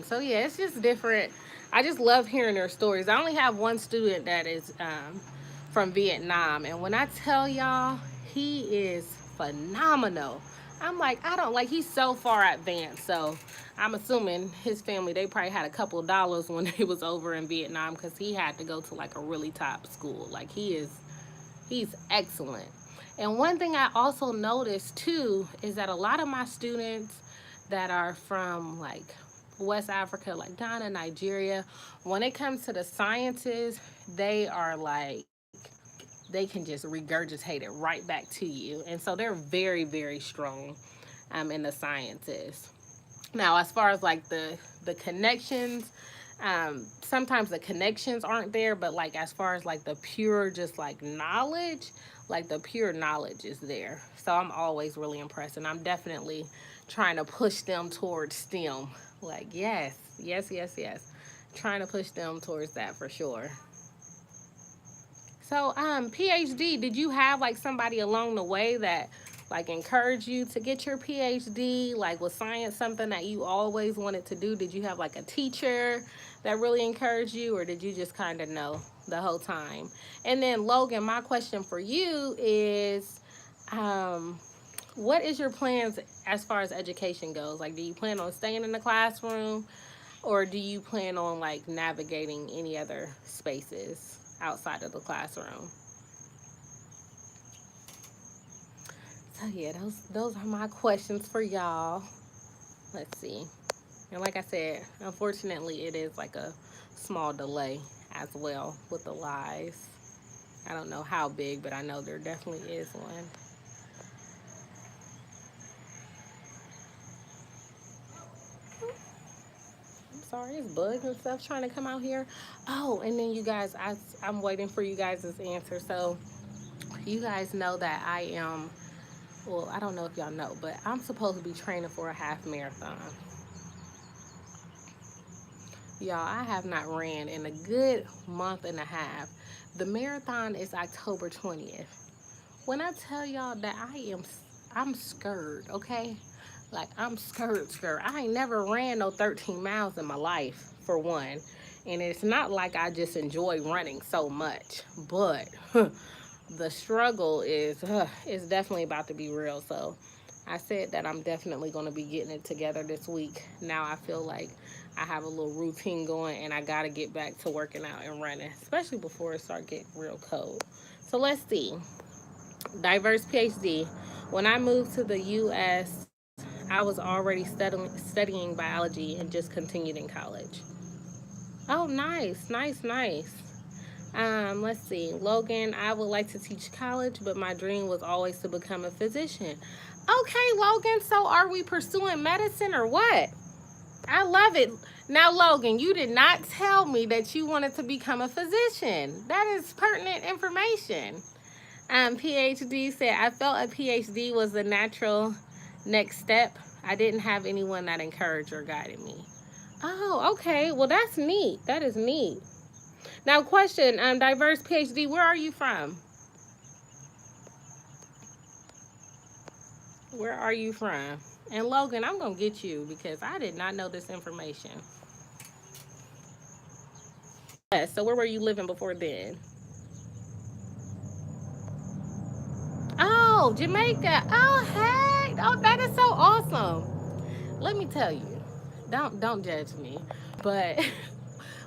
So yeah, it's just different. I just love hearing their stories. I only have one student that is from Vietnam, and when I tell y'all, he is phenomenal. I'm like, I don't like. He's so far advanced. So I'm assuming his family, they probably had a couple of dollars when he was over in Vietnam because he had to go to like a really top school. Like he's excellent. And one thing I also noticed too is that a lot of my students that are from like West Africa, like Ghana, Nigeria, when it comes to the sciences, they are like, they can just regurgitate it right back to you. And so they're very, very strong in the sciences. Now, as far as like the connections, sometimes the connections aren't there, but like as far as like the pure just like the pure knowledge is there. So I'm always really impressed, and I'm definitely trying to push them towards STEM. Like yes, yes, yes, yes, trying to push them towards that for sure. So PhD, did you have like somebody along the way that like encouraged you to get your PhD? Like was science something that you always wanted to do? Did you have like a teacher that really encouraged you, or did you just kind of know the whole time? And then Logan, my question for you is what is your plans as far as education goes? Like do you plan on staying in the classroom, or do you plan on like navigating any other spaces outside of the classroom? So yeah, those are my questions for y'all. Let's see. And like I said, unfortunately it is like a small delay as well with the lives. I don't know how big, but I know there definitely is one. I'm sorry, it's bugs and stuff trying to come out here. Oh, and then you guys, I'm waiting for you guys' answer. So you guys know that I am, well, I don't know if y'all know, but I'm supposed to be training for a half marathon. Y'all, I have not ran in a good month and a half. The marathon is October 20th. When I tell y'all that I'm scared, okay? Like, I'm skirt. I ain't never ran no 13 miles in my life, for one. And it's not like I just enjoy running so much. But the struggle is definitely about to be real. So I said that I'm definitely going to be getting it together this week. Now I feel like I have a little routine going and I got to get back to working out and running, especially before it start getting real cold. So let's see. Diverse PhD. When I moved to the U.S., I was already studying biology and just continued in college. Oh, nice. Let's see. Logan, I would like to teach college, but my dream was always to become a physician. Okay, Logan, so are we pursuing medicine or what? I love it. Now, Logan, you did not tell me that you wanted to become a physician. That is pertinent information. PhD said, I felt a PhD was the natural next step. I didn't have anyone that encouraged or guided me. Oh, okay. Well, that's neat. That is neat. Now, question, diverse PhD, where are you from? Where are you from? And Logan, I'm going to get you because I did not know this information. Yes, so where were you living before then? Oh, Jamaica. Oh, hey. Oh, that is so awesome. Let me tell you, don't judge me, but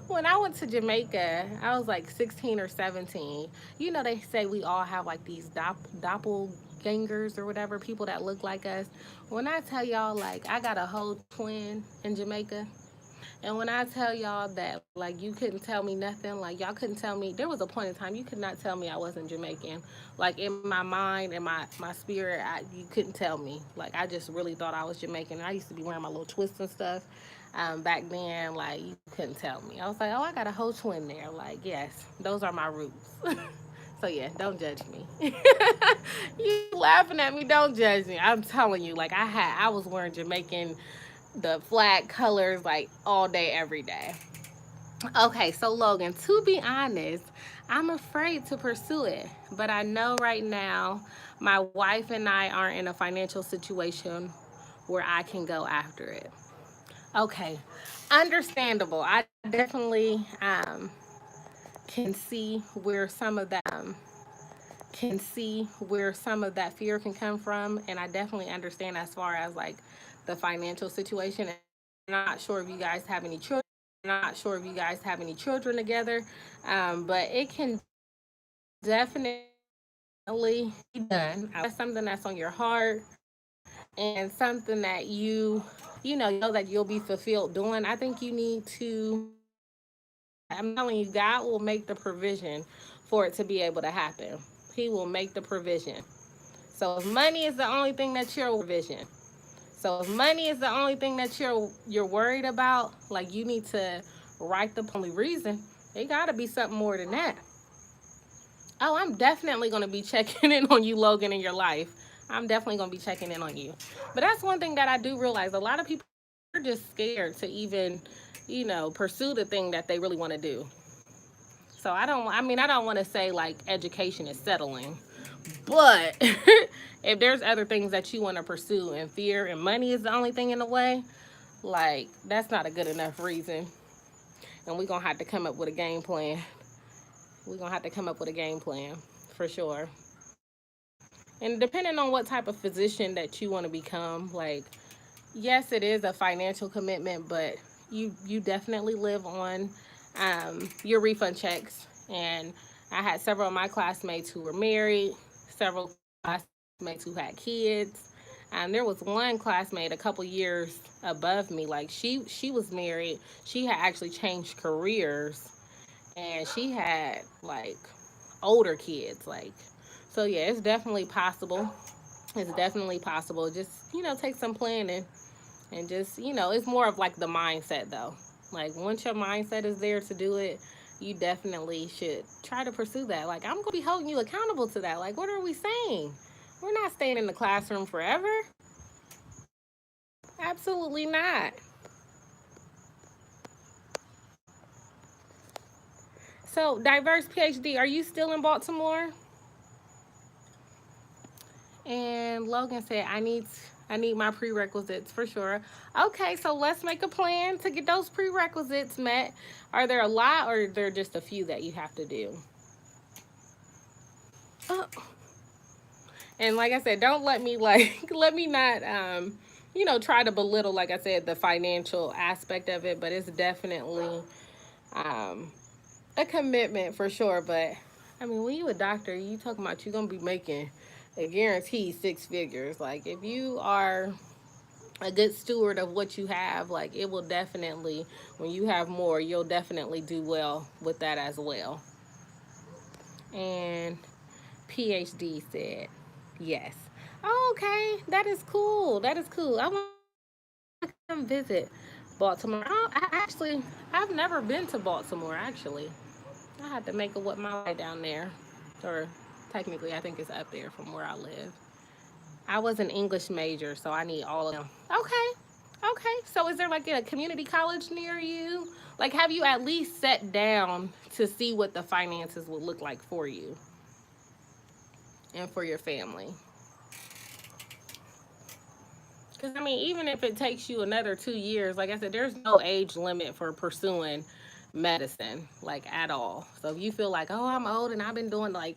when I went to Jamaica, I was like 16 or 17. You know, they say we all have like these doppelgangers or whatever, people that look like us. When I tell y'all, like, I got a whole twin in Jamaica. And when I tell y'all that, like, you couldn't tell me nothing, like, y'all couldn't tell me, there was a point in time you could not tell me I wasn't Jamaican. Like, in my mind and my spirit, you couldn't tell me. Like, I just really thought I was Jamaican. I used to be wearing my little twists and stuff. Back then, like, you couldn't tell me. I was like, oh, I got a whole twin there. Like, yes, those are my roots. So, yeah, don't judge me. You laughing at me, don't judge me. I'm telling you, like, I was wearing Jamaican the flag colors like all day, every day. Okay, so Logan, to be honest, I'm afraid to pursue it, but I know right now my wife and I aren't in a financial situation where I can go after it. Okay, understandable. I definitely can see where some of that fear can come from, and I definitely understand as far as like the financial situation. I'm not sure if you guys have any children. Together, but it can definitely be done. That's something that's on your heart and something that you know that you'll be fulfilled doing. I think you need to. I'm telling you, God will make the provision for it to be able to happen. He will make the provision. So if money is the only thing that you're worried about, like you need to write the only reason. It gotta be something more than that. Oh, I'm definitely gonna be checking in on you, Logan, in your life. I'm definitely gonna be checking in on you. But that's one thing that I do realize. A lot of people are just scared to even, pursue the thing that they really want to do. So I don't want to say like education is settling, but if there's other things that you want to pursue and fear and money is the only thing in the way, like that's not a good enough reason. And we're going to have to come up with a game plan. For sure. And depending on what type of physician that you want to become, like, yes, it is a financial commitment, but you definitely live on your refund checks. And I had several of my classmates who were married, several classmates who had kids. There was one classmate a couple years above me, like she was married. She had actually changed careers, and she had like older kids, like, so yeah, it's definitely possible. It's definitely possible. Just, take some planning and just, it's more of like the mindset though. Like once your mindset is there to do it, you definitely should try to pursue that. Like I'm gonna be holding you accountable to that. Like what are we saying? We're not staying in the classroom forever. Absolutely not. So diverse PhD, are you still in Baltimore? And Logan said, I need my prerequisites for sure. Okay, so let's make a plan to get those prerequisites met. Are there a lot or are there just a few that you have to do? Uh, and like I said, don't let me let me not try to belittle, like I said, the financial aspect of it, but it's definitely um a commitment for sure. But I mean, when you a doctor, you talking about you gonna be making a guaranteed six figures. Like if you are a good steward of what you have, like it will definitely, when you have more, you'll definitely do well with that as well. And PhD said yes. Oh, okay, that is cool. That is cool. I want to come visit Baltimore. Oh, I've never been to Baltimore actually. I had to make a what my way down there, or technically, I think it's up there from where I live. I was an English major, so I need all of them. Okay, okay. So, is there like a community college near you? Like, have you at least sat down to see what the finances would look like for you and for your family? Because, I mean, even if it takes you another 2 years, like I said, there's no age limit for pursuing medicine, like at all. So, if you feel like, oh, I'm old and I've been doing like,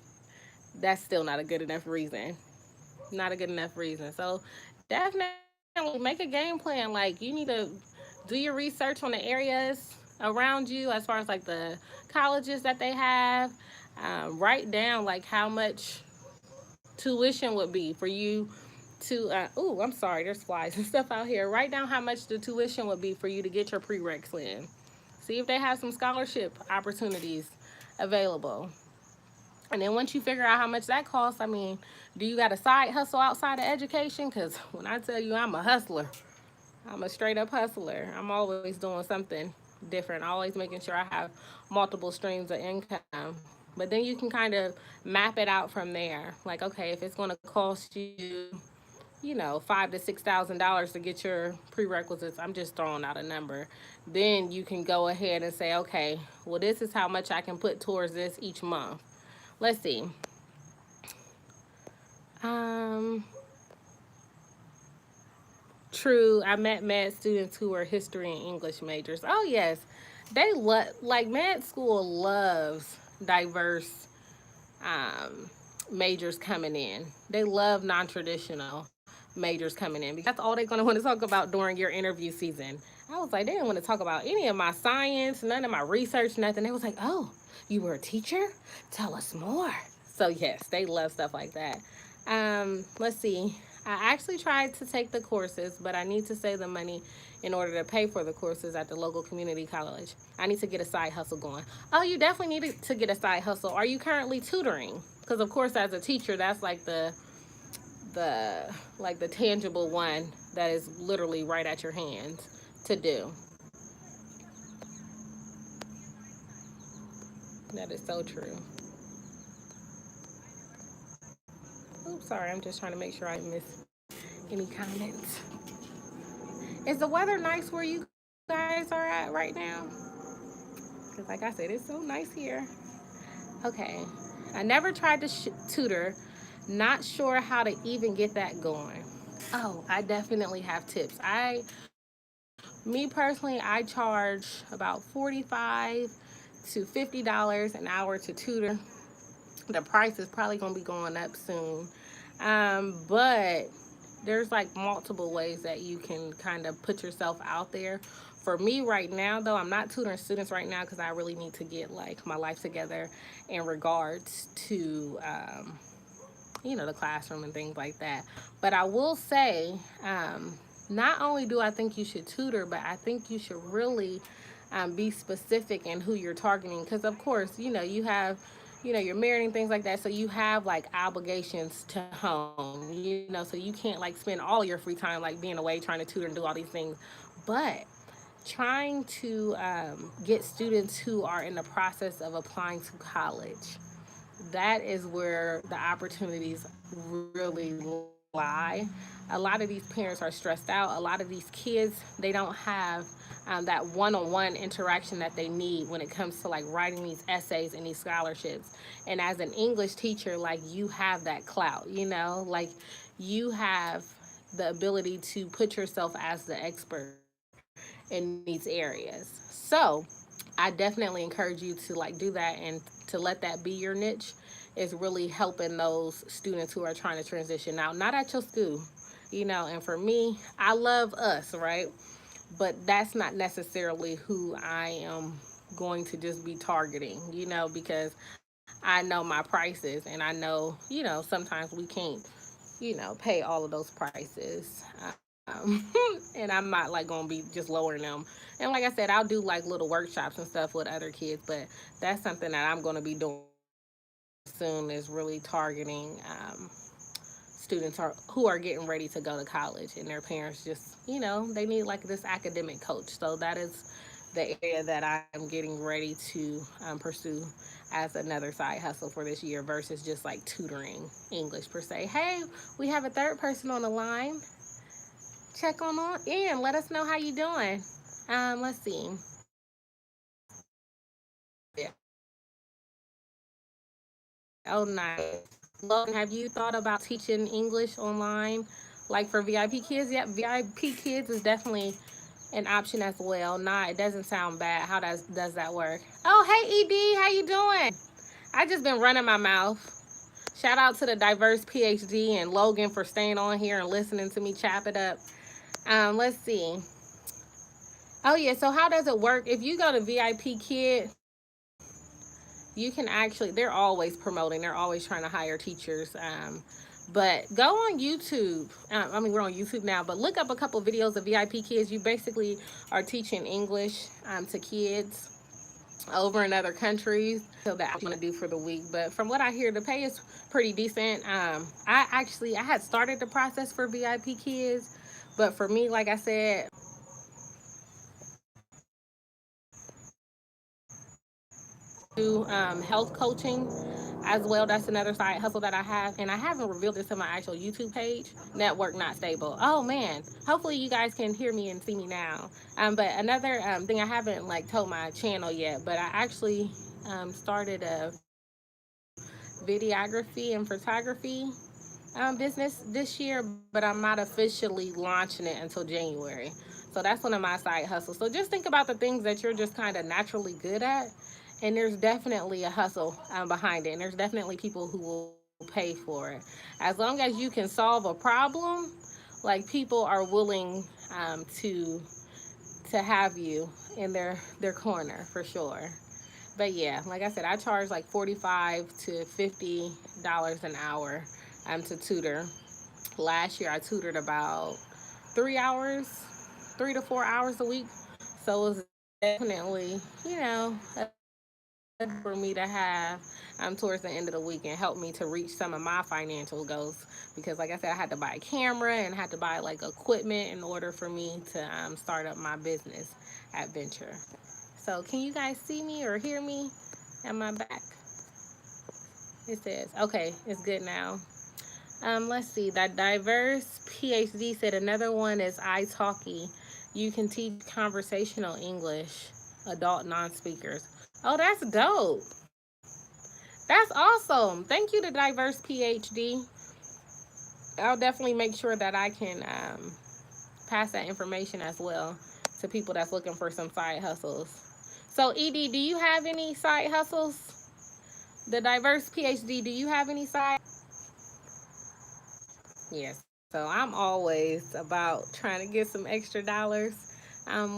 that's still not a good enough reason. Not a good enough reason. So, definitely make a game plan. Like, you need to do your research on the areas around you as far as like the colleges that they have. Write down like how much tuition would be for you to oh, I'm sorry, there's flies and stuff out here. Write down how much the tuition would be for you to get your prereqs in. See if they have some scholarship opportunities available. And then once you figure out how much that costs, I mean, do you got a side hustle outside of education? Because when I tell you I'm a hustler, I'm a straight up hustler. I'm always doing something different, always making sure I have multiple streams of income. But then you can kind of map it out from there. Like, okay, if it's going to cost you, $5,000 to $6,000 to get your prerequisites, I'm just throwing out a number. Then you can go ahead and say, okay, well, this is how much I can put towards this each month. Let's see. Um, True. I met med students who were history and English majors. Oh yes, they love like med school loves diverse um, majors coming in. They love non-traditional majors coming in because that's all they're gonna want to talk about during your interview season. I was like, they didn't want to talk about any of my science, none of my research, nothing. They was like, oh, you were a teacher? Tell us more. So yes, they love stuff like that. Let's see. I actually tried to take the courses, but I need to save the money in order to pay for the courses at the local community college. I need to get a side hustle going. Oh, you definitely need to get a side hustle. Are you currently tutoring? Because of course, as a teacher, that's like the tangible one that is literally right at your hands to do. That is so true. Oops, sorry. I'm just trying to make sure I didn't miss any comments. Is the weather nice where you guys are at right now? Because, like I said, it's so nice here. Okay. I never tried to tutor. Not sure how to even get that going. Oh, I definitely have tips. Me personally, I charge about 45 to $50 an hour to tutor. The price is probably going to be going up soon. But there's like multiple ways that you can kind of put yourself out there. For me right now, though, I'm not tutoring students right now because I really need to get like my life together in regards to the classroom and things like that. But I will say, not only do I think you should tutor, but I think you should really be specific in who you're targeting. Because, of course, you have, you're married and things like that. So you have like obligations to home, so you can't like spend all your free time like being away trying to tutor and do all these things. But trying to get students who are in the process of applying to college, that is where the opportunities really lie. A lot of these parents are stressed out. A lot of these kids, they don't have that one-on-one interaction that they need when it comes to like writing these essays and these scholarships. And as an English teacher, like you have that clout, like you have the ability to put yourself as the expert in these areas. So I definitely encourage you to like do that and to let that be your niche is really helping those students who are trying to transition out, not at your school, you know. And for me, I love us, right? But that's not necessarily who I am going to just be targeting, you know, because I know my prices and I know, you know, sometimes we can't, you know, pay all of those prices. And I'm not like gonna be just lowering them. And like I said, I'll do like little workshops and stuff with other kids, but that's something that I'm gonna be doing soon is really targeting students who are getting ready to go to college and their parents just, you know, they need like this academic coach. So that is the area that I'm getting ready to pursue as another side hustle for this year versus just like tutoring English per se. Hey, we have a third person on the line. Check on in. Let us know how you doing. Let's see. Yeah. Oh, nice. Logan, have you thought about teaching English online, like for VIP kids? Yep, VIP kids is definitely an option as well. Nah, it doesn't sound bad. How does that work? Oh, hey ED, how you doing? I just been running my mouth. Shout out to the Diverse PhD and Logan for staying on here and listening to me chop it up. Let's see. Oh yeah, so how does it work? If you go to VIP Kid, you can actually, they're always promoting, they're always trying to hire teachers. But go on YouTube. I mean, we're on YouTube now, but look up a couple videos of VIP Kids. You basically are teaching English to kids over in other countries. So that I'm going to do for the week. But from what I hear, the pay is pretty decent. I had started the process for VIP Kids, but for me, like I said, do health coaching as well. That's another side hustle that I have, and I haven't revealed this to my actual YouTube page. Network not stable. Oh man, hopefully you guys can hear me and see me now. But another thing I haven't like told my channel yet, but I actually started a videography and photography business this year, but I'm not officially launching it until January. So that's one of my side hustles. So just think about the things that you're just kind of naturally good at, and there's definitely a hustle behind it, and there's definitely people who will pay for it. As long as you can solve a problem, like people are willing to have you in their corner for sure. But yeah, like I said, I charge like $45 to $50 an hour to tutor. Last year I tutored about 3 hours, 3 to 4 hours a week. So it was definitely, you know, for me to have towards the end of the week and help me to reach some of my financial goals. Because like I said, I had to buy a camera and had to buy like equipment in order for me to start up my business at Venture. So can you guys see me or hear me? Am I back? It says, okay, it's good now. Let's see, that Diverse PhD said another one is italki. You can teach conversational English, adult non-speakers. Oh, that's dope. That's awesome. Thank you to Diverse PhD. I'll definitely make sure that I can pass that information as well to people that's looking for some side hustles. So, Ed, do you have any side hustles? The Diverse PhD, do you have any side? Yes. So I'm always about trying to get some extra dollars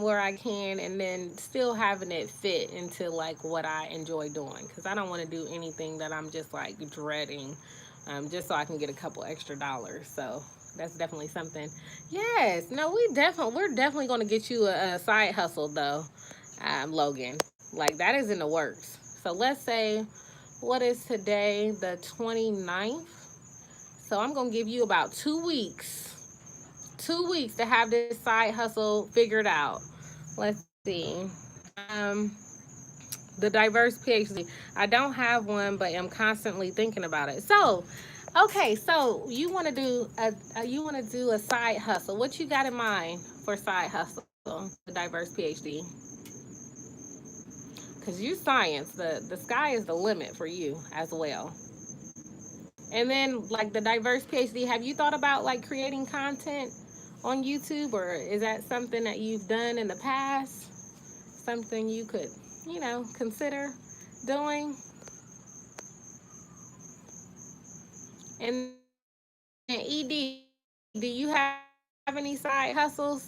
where I can, and then still having it fit into like what I enjoy doing, because I don't want to do anything that I'm just like dreading just so I can get a couple extra dollars. So that's definitely something. Yes. No, we're definitely going to get you a side hustle though, Logan. Like that is in the works. So let's say, what is today, the 29th? So I'm going to give you about 2 weeks. 2 weeks to have this side hustle figured out. Let's see. The Diverse PhD. I don't have one, but I'm constantly thinking about it. So, okay, so you want to do a side hustle. What you got in mind for side hustle? The Diverse PhD. Because you science, the sky is the limit for you as well. And then like the diverse PhD, have you thought about like creating content on YouTube, or is that something that you've done in the past? Something you could, consider doing? And ED, do you have any side hustles?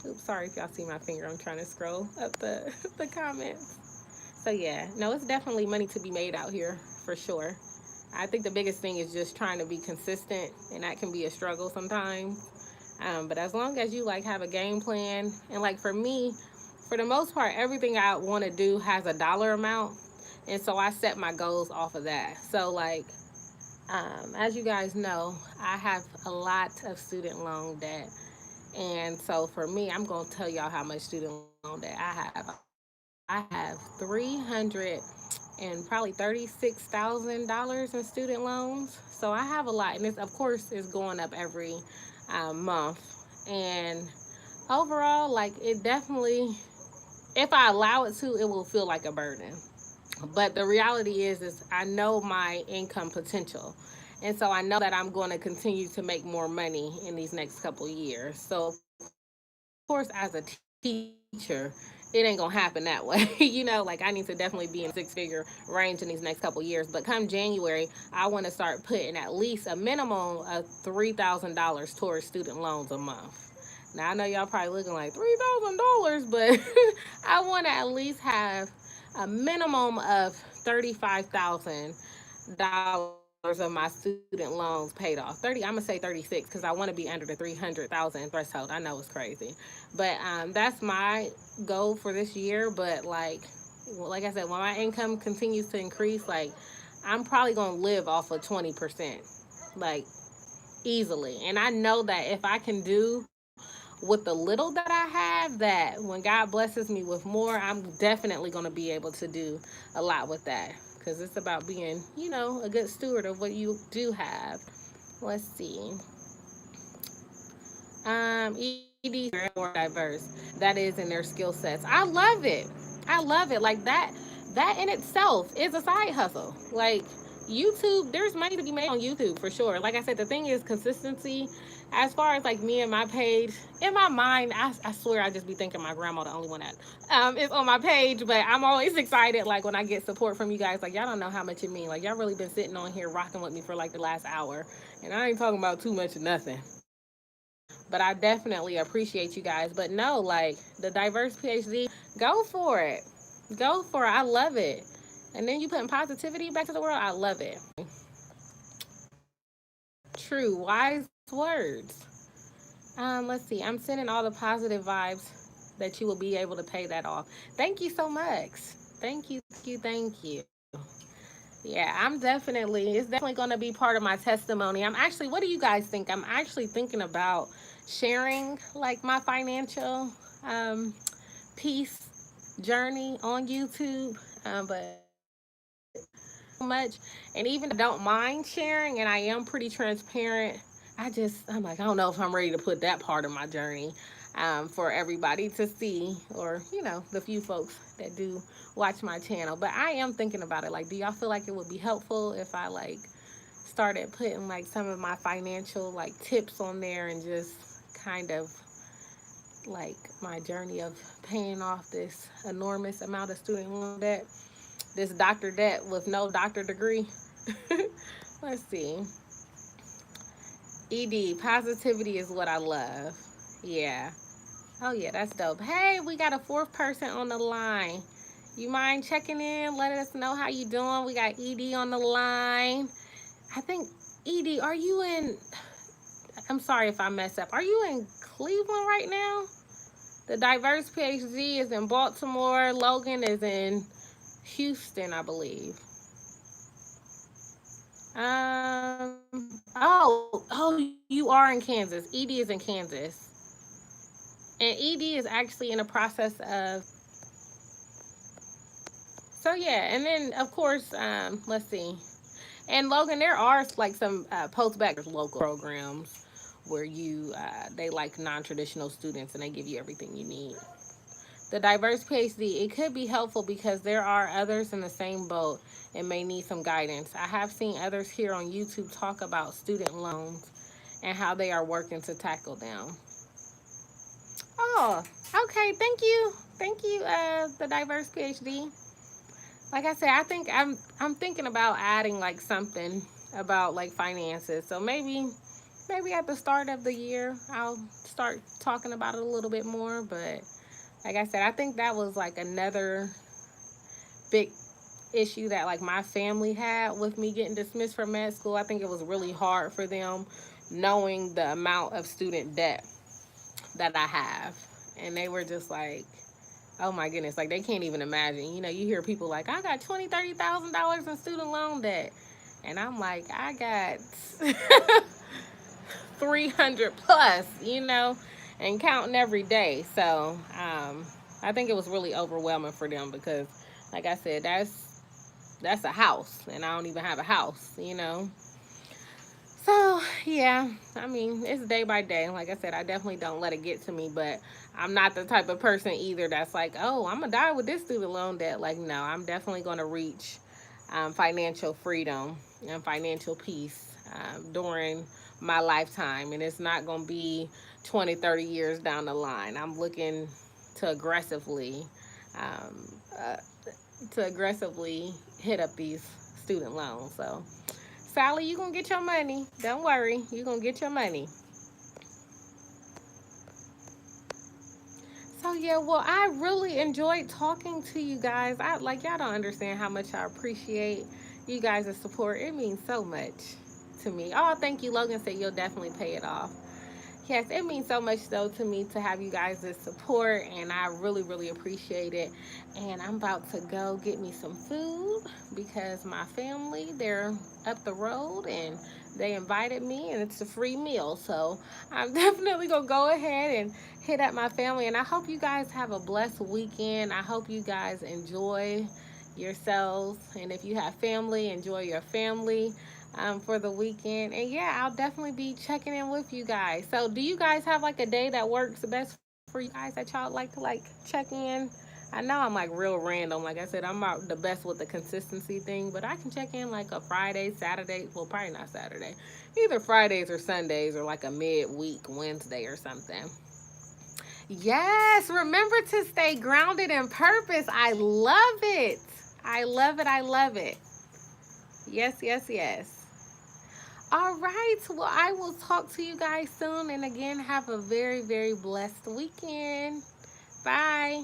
Oops, sorry if y'all see my finger. I'm trying to scroll up the the comments. So yeah, no, it's definitely money to be made out here for sure. I think the biggest thing is just trying to be consistent, and that can be a struggle sometimes. But as long as you like have a game plan, and like for me, for the most part, everything I want to do has a dollar amount, and so I set my goals off of that. So like, as you guys know, I have a lot of student loan debt, and so for me, I'm gonna tell y'all how much student loan debt I have. I have 300 and probably $36,000 in student loans. So I have a lot, and this, of course, is going up every month. And overall, like it definitely, if I allow it to, it will feel like a burden. But the reality is I know my income potential. And so I know that I'm going to continue to make more money in these next couple years. So, of course, as a teacher, it ain't going to happen that way. Like I need to definitely be in the six-figure range in these next couple years. But come January, I want to start putting at least a minimum of $3,000 towards student loans a month. Now I know y'all probably looking like $3,000, but I want to at least have a minimum of $35,000 of my student loans paid off. 30, I'm gonna say 36 because I want to be under the 300,000 threshold. I know it's crazy, but that's my goal for this year. But like I said, when my income continues to increase, like I'm probably gonna live off of 20%, like easily. And I know that if I can do with the little that I have, that when God blesses me with more, I'm definitely going to be able to do a lot with that, because it's about being, a good steward of what you do have. Let's see. ED more diverse. That is in their skill sets. I love it. I love it. Like that in itself is a side hustle. Like YouTube, there's money to be made on YouTube for sure. Like I said, the thing is consistency. As far as like me and my page, in my mind, I swear I just be thinking my grandma the only one that is on my page. But I'm always excited like when I get support from you guys. Like y'all don't know how much it means. Like y'all really been sitting on here rocking with me for like the last hour, and I ain't talking about too much of nothing. But I definitely appreciate you guys. But no, like the diverse PhD, go for it. Go for it. I love it. And then you putting positivity back to the world. I love it. True, wise words. Let's see. I'm sending all the positive vibes that you will be able to pay that off. Thank you so much. Thank you. Yeah, it's definitely going to be part of my testimony. What do you guys think? I'm actually thinking about sharing like my financial peace journey on YouTube. But so much. And even though I don't mind sharing and I am pretty transparent, I'm like, I don't know if I'm ready to put that part of my journey for everybody to see, or, the few folks that do watch my channel. But I am thinking about it. Like, do y'all feel like it would be helpful if I like started putting like some of my financial like tips on there, and just kind of like my journey of paying off this enormous amount of student loan debt, this doctor debt with no doctor degree? Let's see. ED, positivity is what I love. Yeah. Oh, yeah, that's dope. Hey, we got a fourth person on the line. You mind checking in? Letting us know how you doing. We got ED on the line. I think, ED, are you in... I'm sorry if I mess up. Are you in Cleveland right now? The diverse PhD is in Baltimore. Logan is in Houston, I believe. Oh, you are in Kansas. ED is in Kansas. And ED is actually in the process of. So yeah, and then of course, let's see. And Logan, there are like some post-bac local programs where they like non-traditional students and they give you everything you need. the diverse PhD, it could be helpful because there are others in the same boat and may need some guidance. I have seen others here on YouTube talk about student loans and how they are working to tackle them. Oh, okay. Thank you. Thank you, the diverse PhD. Like I said, I think I'm thinking about adding like something about like finances. So maybe at the start of the year I'll start talking about it a little bit more. But like I said, I think that was like another big issue that like my family had with me getting dismissed from med school. I think it was really hard for them knowing the amount of student debt that I have. And they were just like, oh my goodness, like they can't even imagine. You know, you hear people like, I got $20,000-$30,000 in student loan debt. And I'm like, I got 300 plus, you know, and counting every day. So I think it was really overwhelming for them because, like I said, that's a house, and I don't even have a house, you know. So yeah, I mean, it's day by day. Like I said, I definitely don't let it get to me, but I'm not the type of person either that's like, oh, I'm gonna die with this student loan debt. Like, no, I'm definitely gonna reach financial freedom and financial peace during my lifetime, and it's not gonna be 20, 30 years down the line. I'm looking to um, uh, aggressively hit up these student loans. So Sally, you gonna get your money. Don't worry, you gonna get your money. So yeah, well, I really enjoyed talking to you guys. I like y'all don't understand how much I appreciate you guys' support. It means so much to me. Oh, thank you. Logan said you'll definitely pay it off. Yes, it means so much though to me to have you guys' support, and I really, really appreciate it. And I'm about to go get me some food because my family, they're up the road and they invited me and it's a free meal. So I'm definitely gonna go ahead and hit up my family, and I hope you guys have a blessed weekend. I hope you guys enjoy yourselves, and if you have family, enjoy your family for the weekend. And yeah, I'll definitely be checking in with you guys. So do you guys have like a day that works best for you guys that y'all like to like check in? I know I'm like real random. Like I said, I'm not the best with the consistency thing, but I can check in like a Friday, Saturday. Well, probably not Saturday. Either Fridays or Sundays, or like a midweek Wednesday or something. Yes, remember to stay grounded in purpose. I love it. I love it. I love it. Yes, yes, yes. All right. Well, I will talk to you guys soon. And again, have a very, very blessed weekend. Bye.